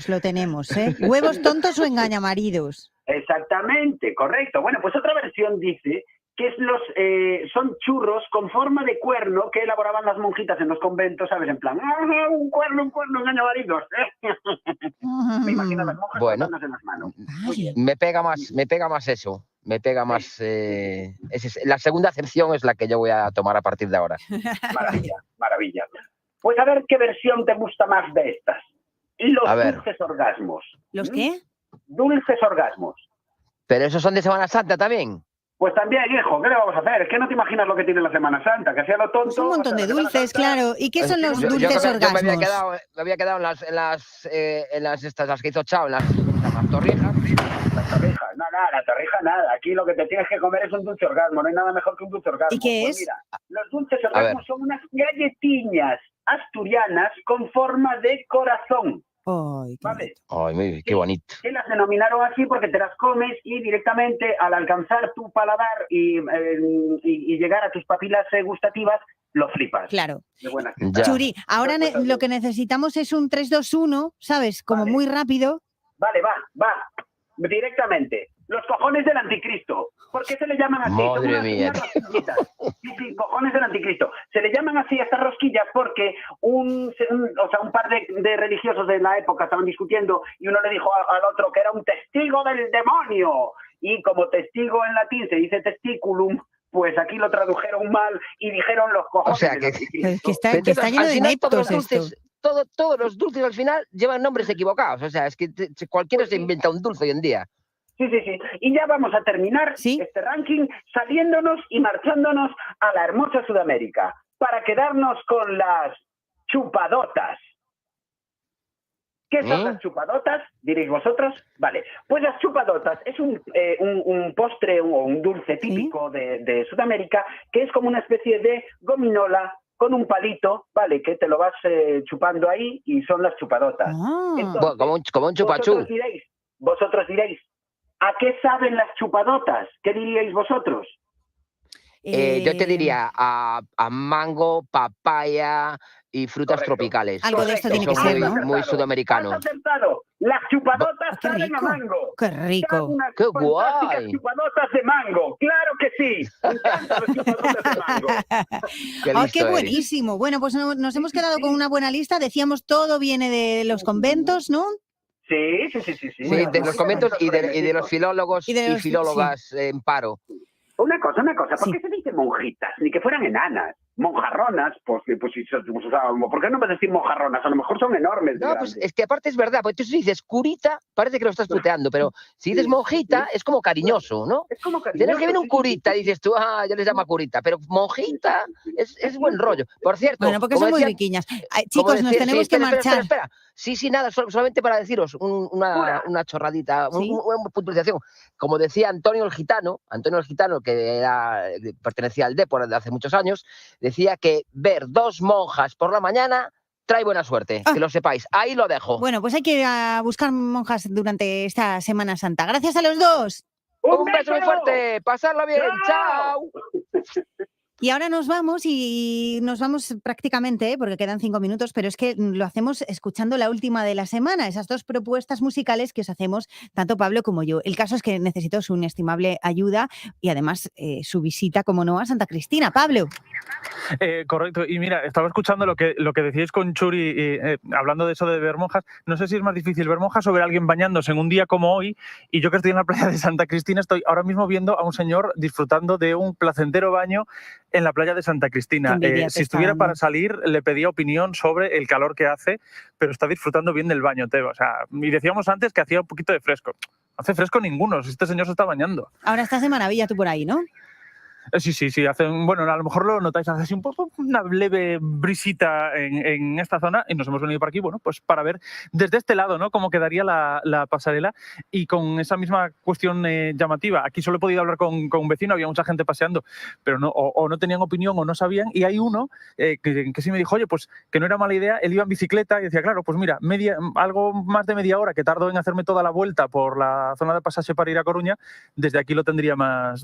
lo tenemos, ¿eh? ¿Huevos tontos o engañamaridos? Exactamente, correcto. Bueno, pues otra versión dice que son churros con forma de cuerno que elaboraban las monjitas en los conventos, ¿sabes? En plan, un cuerno, engañamaridos. Me imagino a las monjas cortándose en las manos. Me pega más eso. Me pega más... la segunda acepción es la que yo voy a tomar a partir de ahora. Maravilla. Pues a ver qué versión te gusta más de estas. Los dulces orgasmos. ¿Los qué? Dulces orgasmos. ¿Pero esos son de Semana Santa también? Pues también, hijo, ¿qué le vamos a hacer? Es que no te imaginas lo que tiene la Semana Santa, que hacía lo tonto. Es un montón de dulces, claro. ¿Y qué son los dulces orgasmos? Yo me había quedado en las que hizo Chao, en las torrijas. La torrija nada. Aquí lo que te tienes que comer es un dulce orgasmo. No hay nada mejor que un dulce orgasmo. ¿Y qué pues es? Mira, los dulces orgasmos son unas galletiñas asturianas con forma de corazón. Ay, qué bonito. Que las denominaron así porque te las comes y directamente al alcanzar tu paladar y llegar a tus papilas gustativas, lo flipas. Claro. Churi, ahora lo que necesitamos es un 3-2-1, ¿sabes? Como muy rápido. Vale, va. Directamente. Los cojones del anticristo. ¿Por qué se le llaman así? Madre mía. Sí, cojones del anticristo. Se le llaman así a estas rosquillas porque un par de religiosos de la época estaban discutiendo y uno le dijo al otro que era un testigo del demonio. Y como testigo en latín se dice testiculum, pues aquí lo tradujeron mal y dijeron los cojones del anticristo. Que está lleno de ineptos esto. Todos los dulces al final llevan nombres equivocados. O sea, es que cualquiera se inventa un dulce hoy en día. Sí. Y ya vamos a terminar este ranking saliéndonos y marchándonos a la hermosa Sudamérica para quedarnos con las chupadotas. ¿Qué son las chupadotas? Diréis vosotros. Vale, pues las chupadotas es un postre o un dulce típico de Sudamérica que es como una especie de gominola con un palito, ¿vale? Que te lo vas chupando ahí y son las chupadotas. Entonces, como un chupachú. Vosotros diréis, ¿a qué saben las chupadotas? ¿Qué diríais vosotros? Yo te diría a mango, papaya y frutas tropicales. Algo de esto tiene que ser, ¿no? Muy sudamericano. ¡Has acertado! Las chupadotas saben a mango. ¡Qué rico! ¡Qué guay! Chupadotas de mango, claro que sí. Me encantan las chupadotas de mango. ¡Qué buenísimo! Bueno, pues nos hemos quedado con una buena lista. Decíamos, todo viene de los conventos, ¿no? Sí. Sí, de los conventos y de los filólogos y filólogas en paro. Una cosa, ¿por qué se dice monjitas? Ni que fueran enanas. monjarronas, pues ¿por qué no me decís monjarronas? A lo mejor son enormes. No, pues es que aparte es verdad, porque tú si dices curita, parece que lo estás puteando, pero si dices monjita, es como cariñoso, ¿no? Es como cariñoso. Tienes que ver un curita, dices tú, ya les llama curita, pero monjita es buen rollo. Por cierto, bueno, porque son muy riquiñas. Chicos, nos tenemos que marchar. Espera. Sí, nada, solamente para deciros una chorradita, una puntualización. Como decía Antonio el Gitano, que pertenecía al Dépor de hace muchos años, decía que ver 2 monjas por la mañana trae buena suerte, que lo sepáis. Ahí lo dejo. Bueno, pues hay que ir a buscar monjas durante esta Semana Santa. Gracias a los dos. Un beso muy fuerte, pasarlo bien, ¡chao! Y ahora nos vamos prácticamente, porque quedan 5 minutos, pero es que lo hacemos escuchando la última de la semana, esas 2 propuestas musicales que os hacemos tanto Pablo como yo. El caso es que necesito su inestimable ayuda y además su visita, como no, a Santa Cristina. Pablo. Correcto, y mira, estaba escuchando lo que decíais con Churi, hablando de eso de ver monjas. No sé si es más difícil ver monjas o ver a alguien bañándose en un día como hoy, y yo que estoy en la playa de Santa Cristina, estoy ahora mismo viendo a un señor disfrutando de un placentero baño en la playa de Santa Cristina. Si estuviera para salir, le pedía opinión sobre el calor que hace, pero está disfrutando bien del baño, Teo. O sea, y decíamos antes que hacía un poquito de fresco. No hace fresco ninguno, si este señor se está bañando. Ahora estás de maravilla tú por ahí, ¿no? Sí, bueno, a lo mejor lo notáis, hace así un poco una leve brisita en esta zona y nos hemos venido por aquí, bueno, pues para ver desde este lado, ¿no?, cómo quedaría la pasarela y con esa misma cuestión llamativa. Aquí solo he podido hablar con un vecino, había mucha gente paseando, pero no, o no tenían opinión o no sabían, y hay uno que sí me dijo, oye, pues que no era mala idea, él iba en bicicleta y decía, claro, pues mira, algo más de media hora que tardo en hacerme toda la vuelta por la zona de pasaje para ir a Coruña, desde aquí lo tendría más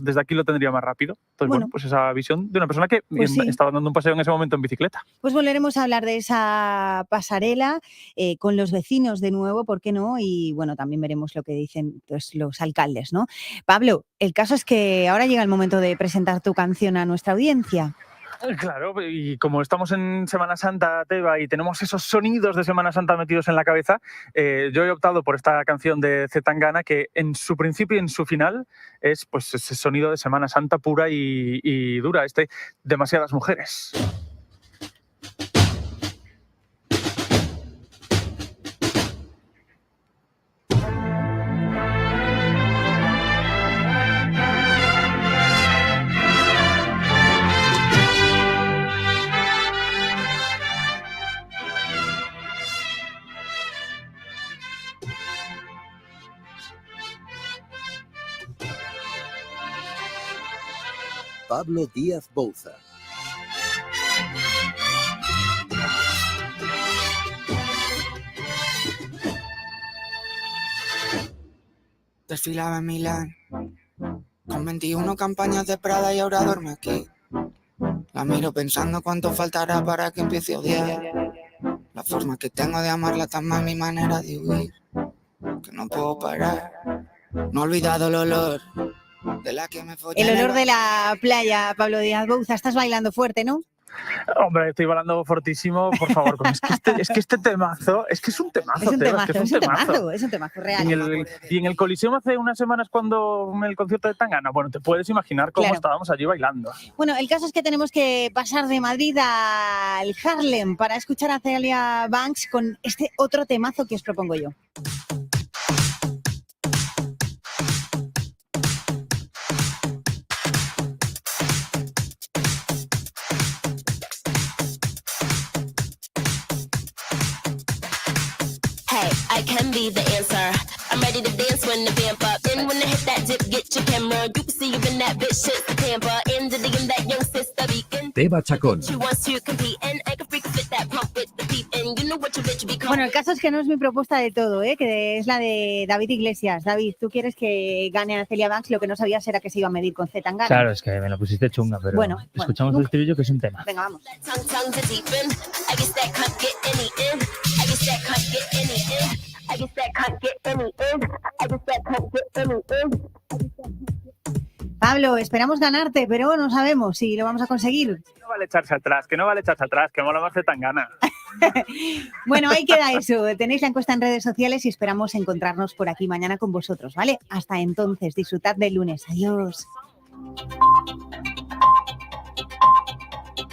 rápido. Entonces, bueno, pues esa visión de una persona que estaba dando un paseo en ese momento en bicicleta. Pues volveremos a hablar de esa pasarela con los vecinos de nuevo, ¿por qué no? Y bueno, también veremos lo que dicen pues, los alcaldes, ¿no? Pablo, el caso es que ahora llega el momento de presentar tu canción a nuestra audiencia. Claro, y como estamos en Semana Santa, Teba, y tenemos esos sonidos de Semana Santa metidos en la cabeza, yo he optado por esta canción de C. Tangana, que en su principio y en su final es pues ese sonido de Semana Santa pura y dura, Demasiadas mujeres. Pablo Díaz Bouza. Desfilaba en Milán con 21 campañas de Prada y ahora duerme aquí. La miro pensando cuánto faltará para que empiece a odiar. La forma que tengo de amarla tan mal, mi manera de huir, que no puedo parar. No he olvidado el olor de la que me follé. El olor de la playa, Pablo Díaz Bouza. Estás bailando fuerte, ¿no? Hombre, estoy bailando fortísimo, por favor. Es que este temazo, es un temazo. Es un temazo real. Y en el Coliseum hace unas semanas cuando en el concierto de Tangana, bueno, te puedes imaginar cómo estábamos allí bailando. Bueno, el caso es que tenemos que pasar de Madrid al Harlem para escuchar a Celia Banks con este otro temazo que os propongo yo. I can be the answer. I'm ready to dance when the vamp up. Then when I hit that dip, get your camera. You can see you in that bitch shit, the Tampa. Into the game, that young sister beacon. Teba Chacón. She wants to compete and I can freak fit that pump with the peep. And you know what your bitch be called. Bueno, el caso es que no es mi propuesta de todo, que es la de David Iglesias. David, tú quieres que gane a Celia Banks, lo que no sabías era que se iba a medir con Z Tangana. Claro, es que me lo pusiste chunga, pero bueno, escuchamos el estribillo que es un tema. Venga, vamos. Pablo, esperamos ganarte, pero no sabemos si lo vamos a conseguir. No vale echarse atrás, que mola más de Tangana. Bueno, ahí queda eso. Tenéis la encuesta en redes sociales y esperamos encontrarnos por aquí mañana con vosotros, ¿vale? Hasta entonces, disfrutad del lunes. Adiós.